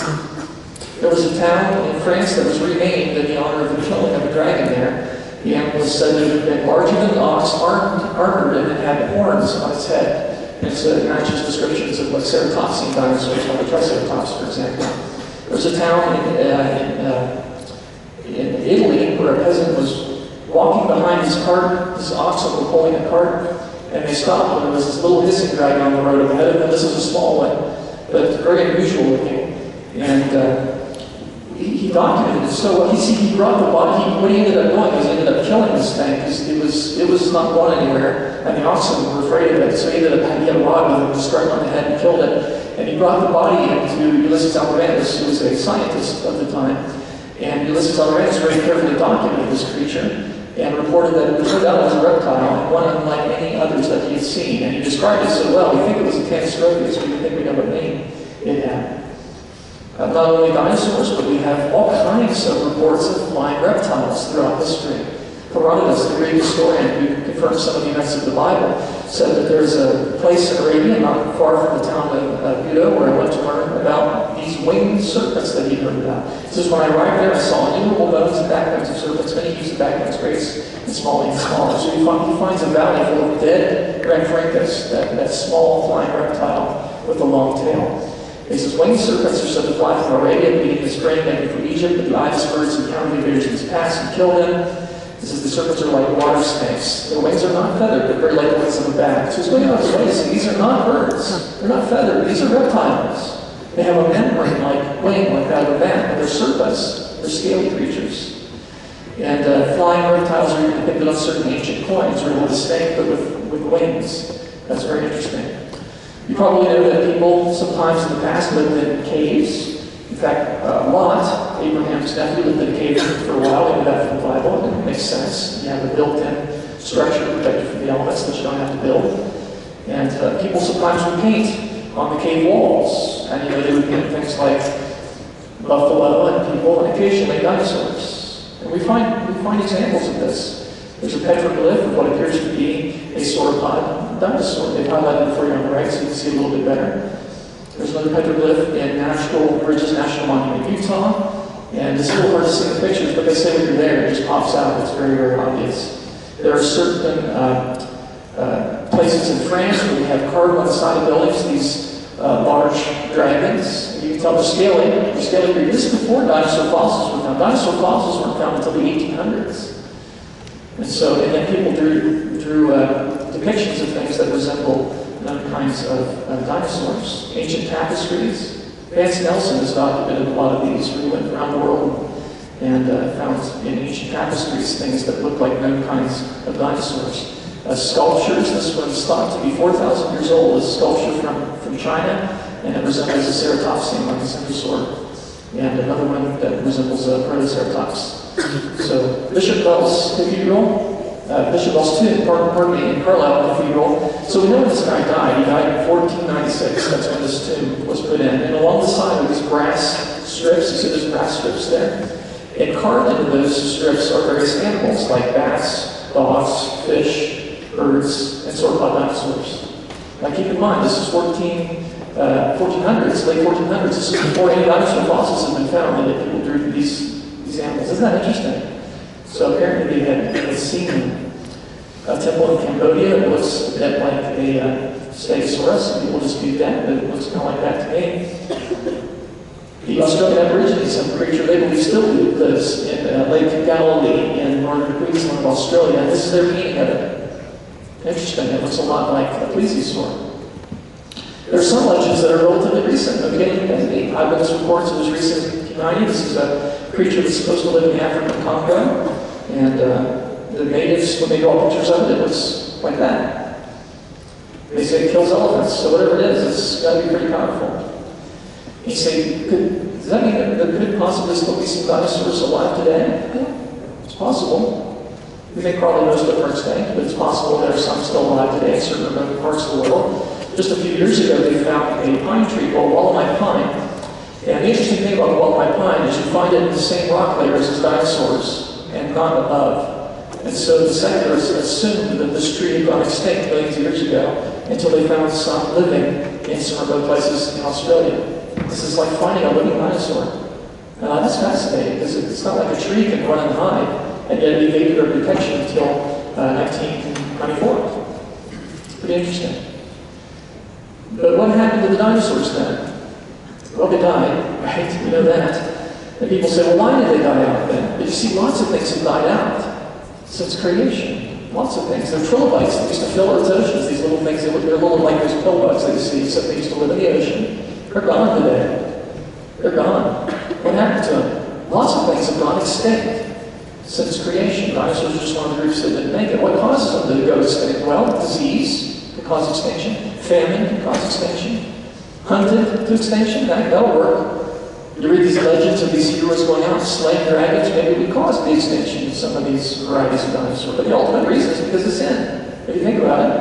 There was a town in France that was renamed in the honor of the killing of a dragon there. The animal was said to have been larger than an ox, armored, and it had horns on its head. And so it matches descriptions of like ceratopsian dinosaurs, like a triceratops, for example. There was a town in Italy where a peasant was walking behind his cart. His oxen were pulling a cart, and they stopped when there was this little hissing dragon on the road ahead of them. This was a small one, but very unusual looking. And he documented it so well. He brought the body. What he ended up doing is he ended up killing this thing because it was not going anywhere, and the oxen were afraid of it. So he had a rod with him, just struck on the head and killed it. And he brought the body into Ulysses Alvarez, who was a scientist of the time. And Ulysses Alvarez very carefully documented this creature and reported that it turned out as a reptile, and one unlike any others that he had seen. And he described it so well. We think it was a Tanystropheus. We think we know what name it had. Not only dinosaurs, but we have all kinds of reports of flying reptiles throughout history. Herodotus, the Greek historian who confirmed some of the events of the Bible, said that there's a place in Arabia, not far from the town of Buda, where I went to learn about these winged serpents that he'd heard about. He says, when I arrived there, I saw innumerable bones and backbones of serpents. Many used the backbones great and small and smaller. So he finds a valley full of dead Rhamphorhynchus, that small flying reptile with a long tail. He says, winged serpents are said to fly from Arabia, beginning in spring, and from Egypt, but the ibis birds encountered the invaders in his past and killed them. It says the serpents are like water snakes. Their wings are not feathered, but very like the wings of a bat. So he's going out of his way to say, these are not birds. They're not feathered. These are reptiles. They have a membrane-like wing like that of a bat, but they're serpents. They're scaly creatures. And flying reptiles are even depicted on certain ancient coins, or with a snake, but with wings. That's very interesting. You probably know that people sometimes in the past lived in caves. In fact, Lot, Abraham's nephew, lived in a cave for a while. We know that from the Bible, and it makes sense. You have a built-in structure protected from the elements that you don't have to build. And people sometimes would paint on the cave walls. And they would paint things like buffalo and people, and occasionally dinosaurs. And we find examples of this. There's a petroglyph of what appears to be a sauropod dinosaur. They've highlighted it for you on the right so you can see a little bit better. There's another petroglyph in Natural Bridges National Monument, Utah. And it's a little hard to see in the pictures, but they say when you're there, it just pops out. It's very, very obvious. There are certain places in France where we have carved on the side of buildings these large dragons. You can tell they're scaly. They're scaly creatures. This is before dinosaur fossils were found. Dinosaur fossils weren't found until the 1800s. And then people drew depictions of things that resemble known kinds of dinosaurs. Ancient tapestries. Vance Nelson has documented a lot of these. We went around the world and found in ancient tapestries things that look like known kinds of dinosaurs. Sculptures. This one's thought to be 4,000 years old. This sculpture from China, and it resembles a ceratopsian, like a centrosaur. And another one that resembles a protoceratops. So Bishop Bell's Cathedral, Bishop Bell's tomb, in Carlisle Cathedral. So we know when this guy died. He died in 1496. That's when this tomb was put in. And along the side are these brass strips. You see there's brass strips there. And carved into those strips are various animals like bats, dogs, fish, birds, and sauropod dinosaurs. Now keep in mind, this is 1400s, late 1400s. This is before any dinosaur fossils had been found, and that people drew these animals. Isn't that interesting? So apparently they had seen a temple in Cambodia that looks a bit like a stegosaurus. Some people dispute that, but it looks kind of like that to me. The Australian Aborigines, some creature they believe still lives in Lake Galilee in northern Queensland of Australia. And this is their painting of it. Interesting. It looks a lot like a plesiosaur. There are some legends that are relatively recent. The beginning of humanity. Eyewitness reports it was recent in 1990. This is a creature that's supposed to live in the African Congo. And the natives, when they draw pictures of it, it looks like that. They say it kills elephants. So whatever it is, it's got to be pretty powerful. You say, does that mean that there could possibly still be some dinosaurs alive today? Yeah, it's possible. We think probably most of them are extinct, but it's possible there are some still alive today in certain remote parts of the world. Just a few years ago, they found a pine tree called Wallamite pine. And the interesting thing about the Wallamite pine is you find it in the same rock layers as dinosaurs and not above. And so the settlers assumed that this tree had gone extinct millions of years ago until they found some living in some remote places in Australia. This is like finding a living dinosaur. That's fascinating because it's not like a tree can run and hide, and yet it evaded their protection until 1994. Pretty interesting. But what happened to the dinosaurs then? Well, they died, right? We know that. And people say, well, why did they die out then? But you see, lots of things have died out since creation. Lots of things. They're trilobites that used to fill Earth's oceans. These little things, they're a little like those pill bugs that you see, except they used to live in the ocean. They're gone today. They're gone. What happened to them? Lots of things have gone extinct since creation. Dinosaurs are just one of the groups that didn't make it. What causes them to go extinct? Well, disease can cause extinction. Famine can cause extinction. Hunted to extinction, that'll work. You read these legends of these heroes going out and slaying dragons, maybe we caused the extinction of some of these varieties of dinosaurs. But the ultimate reason is because of sin. If you think about it,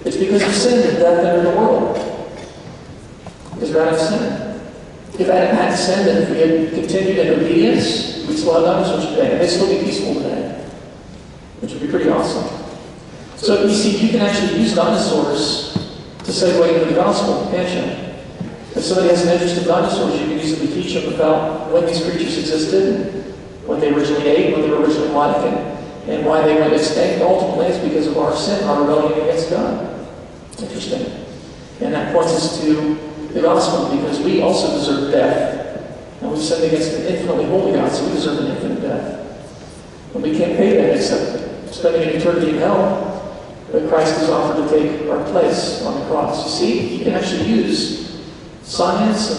it's because of sin that death entered the world. Because of Adam's sin. If Adam hadn't sinned and if we had continued in obedience, we'd still have dinosaurs today. And they'd still be peaceful today. Which would be pretty awesome. So you see, you can actually use dinosaurs to segue into the gospel, can't you? If somebody has an interest in dinosaurs, you can easily teach them about when these creatures existed, what they originally ate, what they were originally like, and why they went extinct. Ultimately, it's because of our sin, our rebellion against God. Interesting. And that points us to the gospel, because we also deserve death. And we've sinned against an infinitely holy God, so we deserve an infinite death. And we can't pay that except spending an eternity in hell. But Christ has offered to take our place on the cross. You see, you can actually use science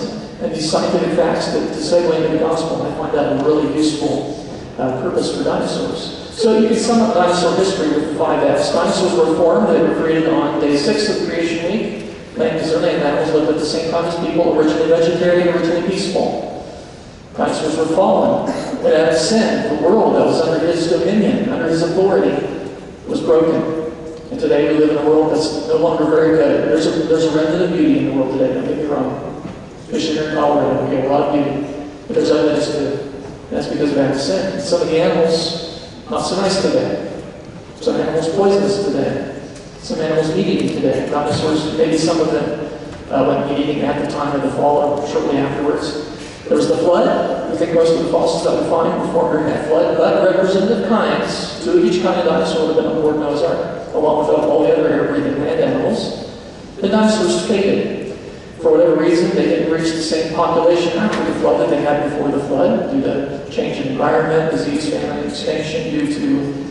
and these scientific facts to segue into the gospel. And I find that a really useful purpose for dinosaurs. So you can sum up dinosaur history with 5 F's. Dinosaurs were formed. They were created on day 6 of creation week. Because their land animals lived at the same time as people, originally vegetarian, originally peaceful. Dinosaurs were fallen. When Adam sinned, the world that was under his dominion, under his authority, was broken. And today we live in a world that's no longer very good. There's a remnant of beauty in the world today, don't get me wrong. Especially here in Colorado, we get a lot of beauty. But there's evidence to it. And that's because of Adam's sin. And some of the animals, not so nice today. Some animals poisonous today. Some animals meat-eating today. Dinosaurs, maybe some of them went meat-eating at the time of the fall or shortly afterwards. There was the flood. I think most of the fossils that we find were formed during that flood. But representative kinds, 2 of each kind of dinosaur would have been on board Noah's Ark, along with all the other air-breathing land animals. The dinosaurs faded. For whatever reason, they didn't reach the same population after the flood that they had before the flood, due to change in environment, disease, famine, extinction, due to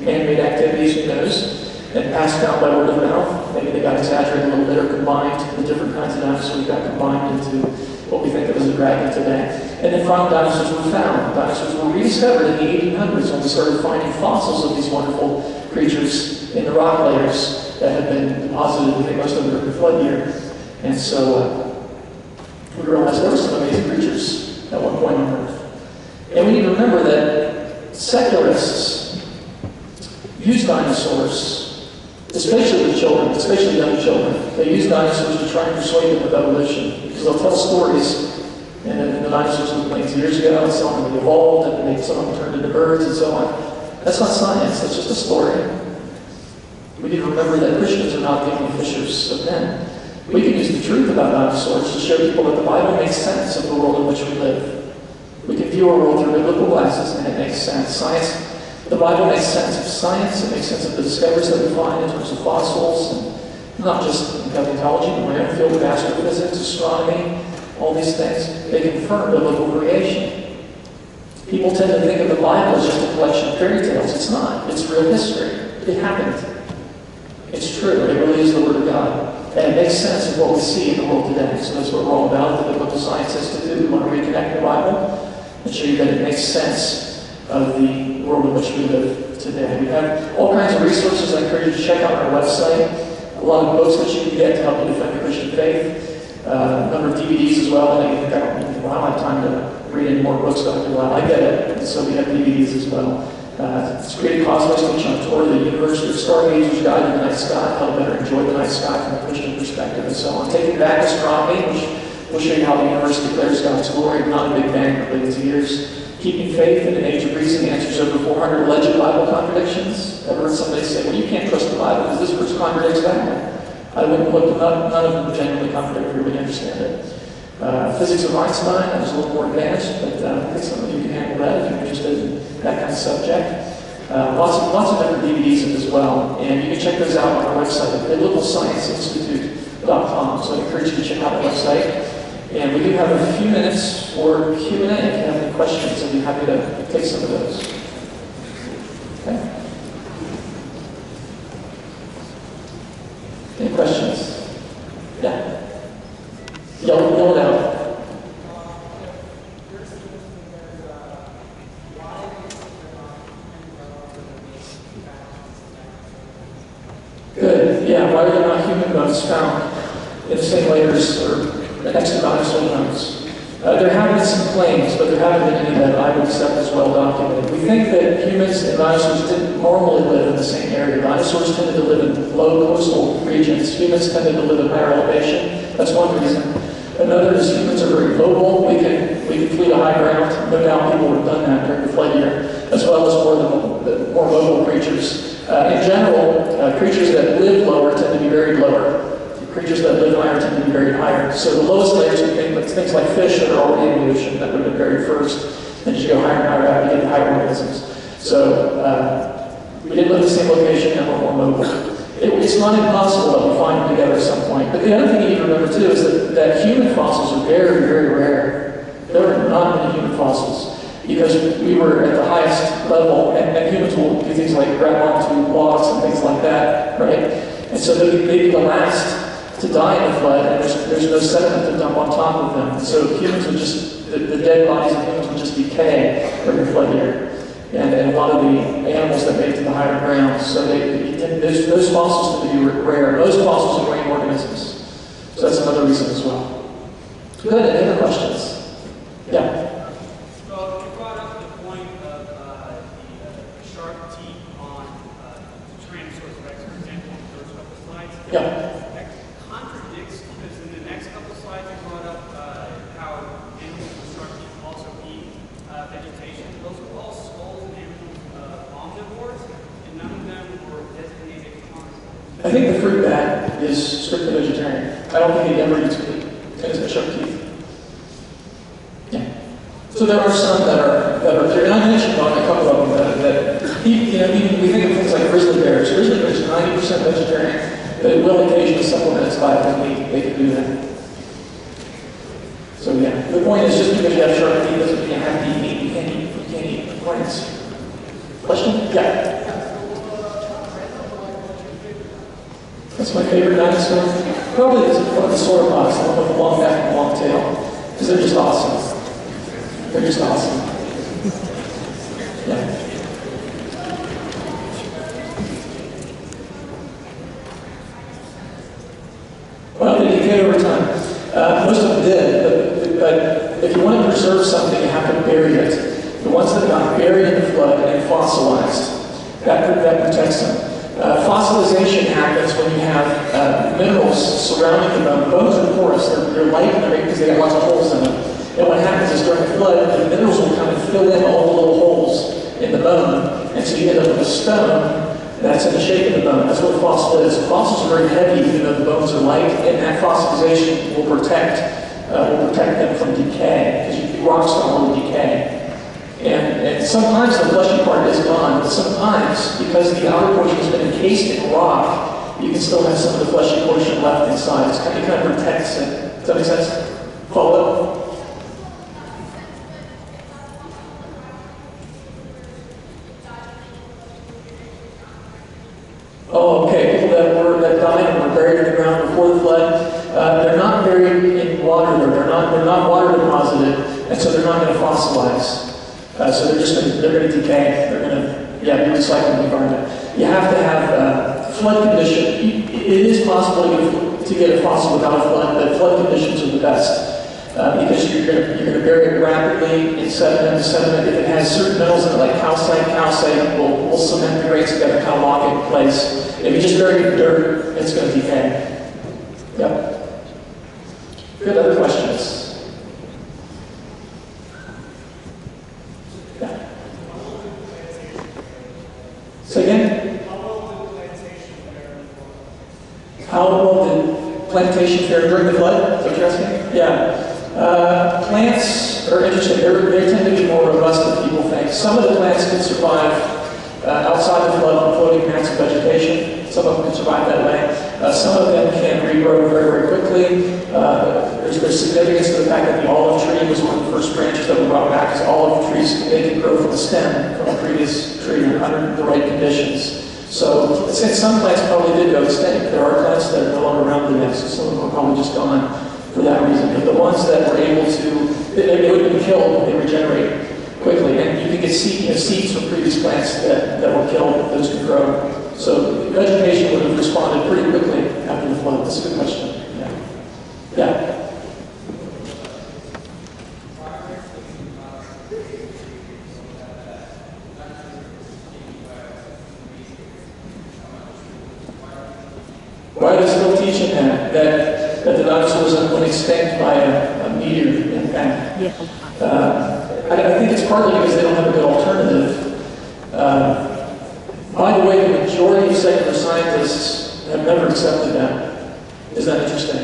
man-made activities, who knows, and passed down by word of mouth. Maybe they got exaggerated a little bit or combined. The different kinds of dinosaurs got combined into what we think of as a dragon today. And then finally, dinosaurs were found. Dinosaurs were rediscovered in the 1800s when we started finding fossils of these wonderful creatures in the rock layers that had been deposited, I think, most of the flood year. And so we realized there were some amazing creatures at one point on Earth. And we need to remember that secularists use dinosaurs, especially with children, especially young children. They use dinosaurs to try and persuade them of evolution. Because they'll tell stories, and the dinosaurs lived millions of years ago, and some of them evolved, and some of them turned into birds, and so on. That's not science, that's just a story. We need to remember that Christians are not the only fishers of men. We can use the truth about dinosaurs to show people that the Bible makes sense of the world in which we live. We can view our world through biblical glasses, and it makes sense. Science, the Bible makes sense of science, it makes sense of the discoveries that we find in terms of fossils, and not just in paleontology, but my own field of astrophysics, astronomy, all these things. They confirm biblical creation. People tend to think of the Bible as just a collection of fairy tales. It's not. It's real history. It happened. It's true. It really is the Word of God. And it makes sense of what we see in the world today. So that's what we're all about, the Biblical Science Institute. We want to reconnect the Bible and show you that it makes sense of the world in which we live today. We have all kinds of resources. I encourage you to check out our website. A lot of books that you can get to help you defend your Christian faith. A number of DVDs as well. And I don't have time to read any more books, Dr. Lisle. I get it. And so we have DVDs as well. It's Created Cosmos, teach on tour, the University of Stargazer's Guide to the Night Sky, how to better enjoy the night sky from a Christian perspective, and so on. Taking Back Astronomy, which will show you how the universe declares God's glory, not a big bang for billions of years. Keeping Faith in an Age of Reason answers over 400 alleged Bible contradictions. I've heard somebody say, well, you can't trust the Bible because this verse contradicts that one. I wouldn't look them up. None of them genuinely contradict if you really understand it. Physics of Einstein, that was a little more advanced, but I think some of you can handle that if you're interested in that kind of subject. Lots of different DVDs as well, and you can check those out on our website at biblicalscienceinstitute.com. So I encourage you to check out the website. And we do have a few minutes for Q&A. If you have any questions, I'd be happy to take some of those. Okay. Any questions? Yeah. Yell it out. Good. Yeah, why are there not human bones found in the same layers or next to dinosaur bones? There have been some claims, but there haven't been any that I would accept as well documented. We think that humans and dinosaurs didn't normally live in the same area. Dinosaurs tended to live in low coastal regions. Humans tended to live in higher elevation. That's one reason. Another is humans are very mobile. We can flee to high ground. No doubt people would have done that during the flood year, as well as more mobile creatures. In general, creatures that live lower tend to be buried lower. Creatures that live higher tend to be buried higher. So the lowest layers of things like fish that are already in the ocean that would have been buried first. And as you go higher and higher up, you get higher organisms. So we didn't live in the same location and we're more mobile. It's not impossible that we'll find them together at some point. But the other thing you need to remember too is that human fossils are very, very rare. There are not many human fossils. because we were at the highest level, and humans will do things like grab onto logs and things like that, right? And so they'd be the last to die in the flood, and there's no sediment to dump on top of them. And so humans would just, the dead bodies of humans would just decay during the flood year. And a lot of the animals that made it to the higher ground. So those fossils tend to be rare. Most fossils are marine organisms. So that's another reason as well. Good. Any other questions? Yeah. So you brought up the point of the sharp teeth on Tyrannosaurus Rex, for example, in the first couple of slides. Yeah. That contradicts, because in the next couple of slides you brought up how animals with sharp teeth also eat vegetation. Those are all skulls and animals omnivores, and none of them were designated carnivores. I think the fruit bat is strictly vegetarian. I don't think it ever eats meat. It has sharp teeth. Yeah. So there are some that are there, and I mentioned on a couple of them that even we think of things like grizzly bears. Grizzly bears are 90% vegetarian, but it will occasionally supplement its diet with meat. They can do that. So yeah, the point is just because you have sharp teeth doesn't mean you have to eat meat. You can't eat plants. Question? Yeah. That's my favorite dinosaur. Probably one of the sauropods, the one with the long back and long tail, because they're just awesome. They're just awesome. Yeah. Well, they decay over time. Most of them did, but if you want to preserve something, you have to bury it. The ones that got buried in the flood and fossilized, that protects them. Fossilization happens when you have minerals surrounding the bone. Bones are porous, they're light because they got lots of holes in them. And what happens is during the flood, the minerals will come and fill in all the little holes in the bone, and so you end up with a stone that's in the shape of the bone. That's what a fossil is. Fossils are very heavy, even though the bones are light, and that fossilization will protect them from decay, because rocks don't really decay. And sometimes the fleshy part is gone, but sometimes, because the outer portion has been encased in rock, you can still have some of the fleshy portion left inside. It kind of protects it. Does that make sense? Follow? Oh, okay. People that died and were buried in the ground before the flood, they're not buried in water. They're not water deposited, and so they're not going to fossilize. So they're going to decay. They're going to, be recycled in the environment. You have to have flood condition. It is possible to get a fossil without a flood, but flood conditions are the best because you're going to bury it rapidly in sediment. Sediment, if it has certain metals in it, like calcite will cement the grains together, kind of lock it in place. If you just bury it in dirt, it's going to decay. Yep. Good. Other questions? Say again? How well did plantation fare during the flood? Is that what you're asking? Yeah. Plants are interesting. They tend to be more robust than people think. Some of the plants can survive outside the flood on floating mats of vegetation. Some of them can survive that way. Some of them can regrow very, very quickly. There's significance to the fact that the olive tree was one of the first branches that were brought back, because olive trees, they can grow from the stem from a previous tree under the right conditions. So some plants probably did go extinct. There are plants that are no longer around today, so some of them are probably just gone for that reason. But the ones that were able to, they would have been killed, they regenerate quickly. And you can get seeds from previous plants that were killed, those can grow. So vegetation would have responded pretty quickly after the flood. That's a good question. Yeah. Why are they still teaching that the dinosaurs went extinct by a meteor impact? I think it's partly because they don't have a good alternative. By the way, the majority of secular scientists have never accepted that. Isn't that interesting?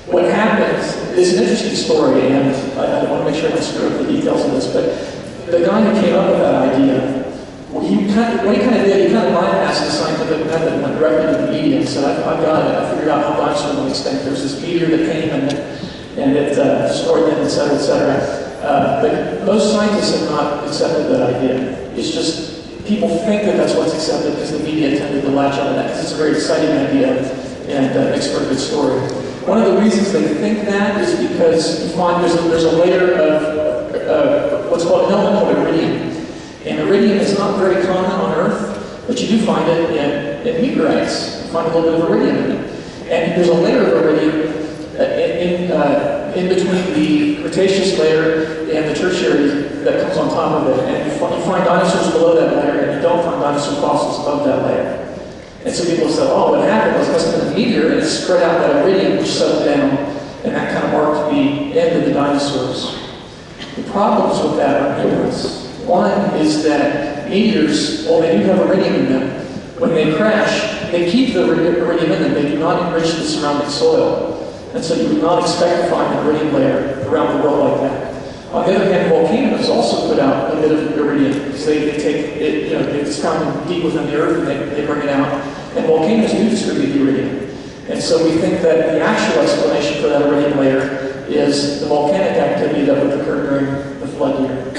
What happens is an interesting story, and I want to make sure I don't screw up the details of this, but the guy who came up with that idea, what he kind of bypassed the scientific method and went directly to the media and said, I've got it. I figured out how dinosaurs went extinct. There's this meteor that came and it destroyed them, et cetera, et cetera. But most scientists have not accepted that idea. It's just people think that that's what's accepted because the media tended to latch on to that because it's a very exciting idea and makes for a good story. One of the reasons they think that is because you find there's a layer of what's called an element called iridium. And iridium is not very common on Earth, but you do find it in meteorites. You find a little bit of iridium in it. And there's a layer of iridium in between the Cretaceous layer and the Tertiary that comes on top of it. And you find dinosaurs below that layer, and you don't find dinosaur fossils above that layer. And so people say, oh, what happened was it must have been a meteor, and it spread out that iridium which settled down, and that kind of marked the end of the dinosaurs. The problems with that are numerous. One is that meteors, while they do have iridium in them, when they crash, they keep the iridium in them. They do not enrich the surrounding soil. And so you would not expect to find an iridium layer around the world like that. On the other hand, volcanoes also put out a bit of iridium because they take it, it's found deep within the earth and they bring it out. And volcanoes do distribute the iridium. And so we think that the actual explanation for that iridium layer is the volcanic activity that would occur during the flood year.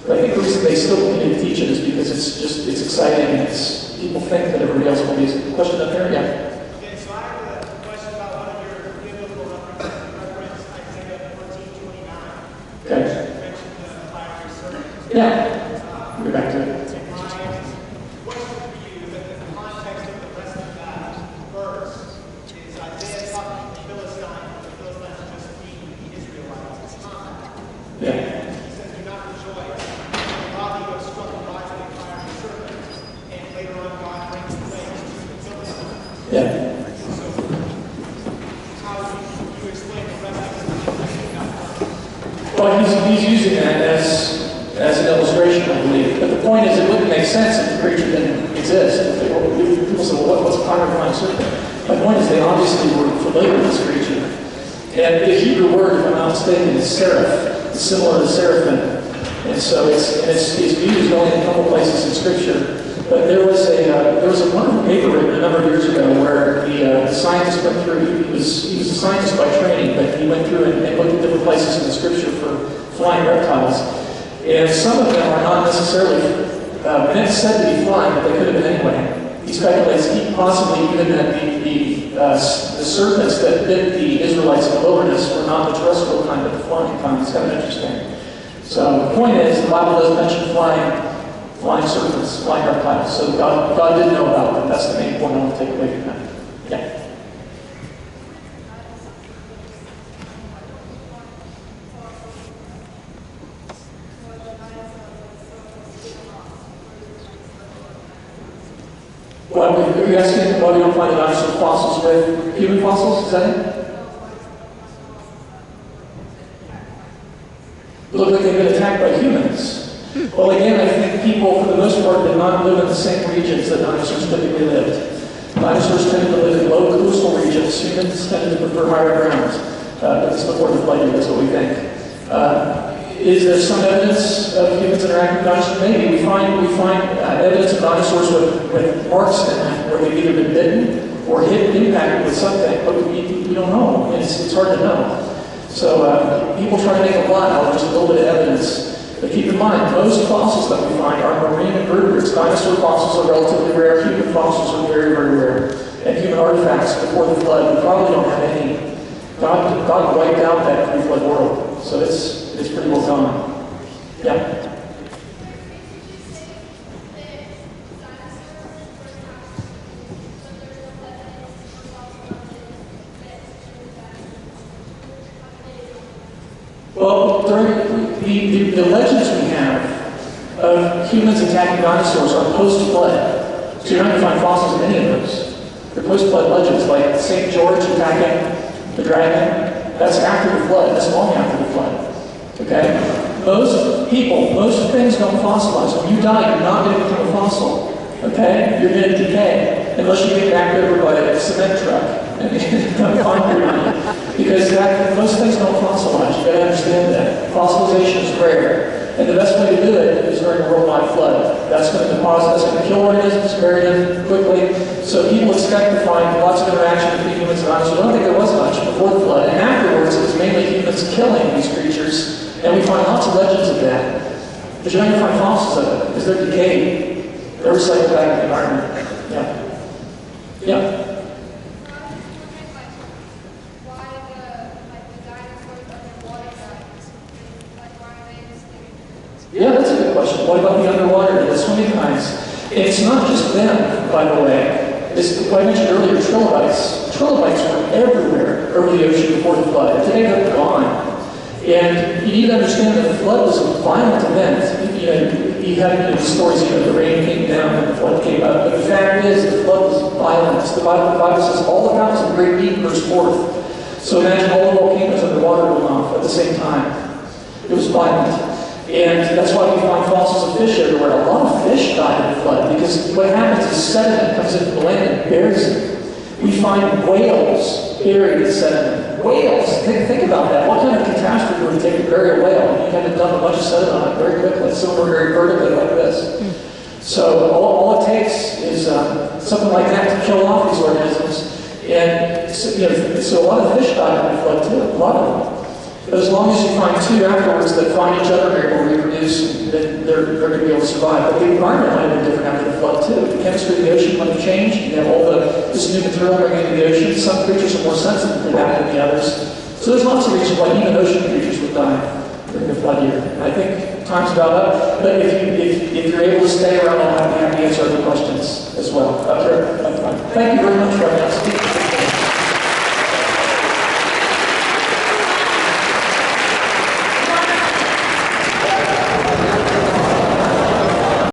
But I think the reason they still continue to teach it is because it's exciting and people think that everybody else believes it. Question up there? Yeah. Okay, so I have a question about one of your biblical reference, Isaiah 14:29. Okay. You mentioned the fiery serpent. Yeah. We'll go back to it. My question for you is that in the context of the rest of that verse is Isaiah talking to the Philistines, but the Philistines are just being the Israelites. It's not. Yeah. He says, do not rejoice. God, you have struck a rock with a fiery serpent, and later on God brings plagues to the Philistines. Yeah. So, how do you explain the rest of the Well, he's using that as an illustration, I believe. But the point is, it wouldn't make sense if the creature didn't exist. People say, well, what's a fiery serpent? My point is, they obviously were familiar with this creature. And the Hebrew word, if I'm not mistaken, is seraph. It's similar to seraphim. And so it's used only in a couple places in Scripture. But there was a wonderful paper written a number of years ago where the scientist went through. He was a scientist by training, but he went through and looked at different places in the Scripture for flying reptiles. And some of them are not necessarily meant said to be flying, but they could have been anyway. He speculates possibly even that the serpents that bit the Israelites in the wilderness were not the terrestrial kind, but the flying kind. It's kind of interesting. So the point is, the Bible does mention flying serpents, flying reptiles. So God did know about them. That's the main point I want to take away from that. Yeah. Well, are you asking why we don't find the dinosaur fossils with human fossils? Is that it? Look like they've been attacked by humans. Well, again, I think people, for the most part, did not live in the same regions that dinosaurs typically lived. Dinosaurs tended to live in low coastal regions. Humans tended to prefer higher ground. At least before the flood year, that's what we think. Is there some evidence of humans interacting with dinosaurs? Maybe. We find evidence of dinosaurs with marks in them where they've either been bitten or impacted with something, but we don't know. It's hard to know. So people try to make a lot out of just a little bit of evidence. But keep in mind, most fossils that we find are marine invertebrates. Dinosaur fossils are relatively rare. Human fossils are very, very rare. And human artifacts before the flood, we probably don't have any. God wiped out that pre-flood world. So it's pretty well gone. Yeah? Well, during the legends we have of humans attacking dinosaurs are post-flood. So you're not going to find fossils in any of those. They're post-flood legends, like St. George attacking the dragon. That's after the flood. That's long after the flood. Okay? Most things don't fossilize. When you die, you're not going to become a fossil. Okay? You're going to decay. Unless you get backed over by a cement truck and concrete on you. Because most things don't fossilize. You got to understand that. Fossilization is rare. And the best way to do it is during a worldwide flood. That's going to deposit, that's going to kill organisms, bury them quickly. So people expect to find lots of interaction between humans and dinosaurs. I don't think there was much before the flood. And afterwards, it was mainly humans killing these creatures. And we find lots of legends of that. But you're not going to find fossils of it, because they're decayed. They're recycled back in the environment. Yeah. Yeah. Yeah, that's a good question. What about the underwater, the swimming kinds? It's not just them, by the way. As I mentioned earlier, trilobites. Trilobites were everywhere over the ocean before the flood. Today they're gone. And you need to understand that the flood was a violent event. You had stories, the rain came down and the flood came up. But the fact is, the flood was violent. The Bible says all the mountains of great deep burst forth. So imagine all the volcanoes underwater going off at the same time. It was violent. And that's why we find fossils of fish everywhere. A lot of fish died in the flood because what happens is sediment comes into the land and buries it. We find whales buried in sediment. Whales! Think about that. What kind of catastrophe would it take to bury a whale? You kind of dump a bunch of sediment on it very quickly. Some are very vertically like this. So all it takes is something like that to kill off these organisms. And so a lot of fish died in the flood too. A lot of them. But as long as you find two afterwards that find each other and are able to reproduce, then they're going to be able to survive. But the environment might have been different after the flood too. The chemistry of the ocean might have changed. You have all this new material coming into the ocean. Some creatures are more sensitive to that than the others. So there's lots of reasons why even ocean creatures would die during the flood year. I think time's about up. But if you're able to stay around, I'll be happy to answer other questions as well. Thank you very much.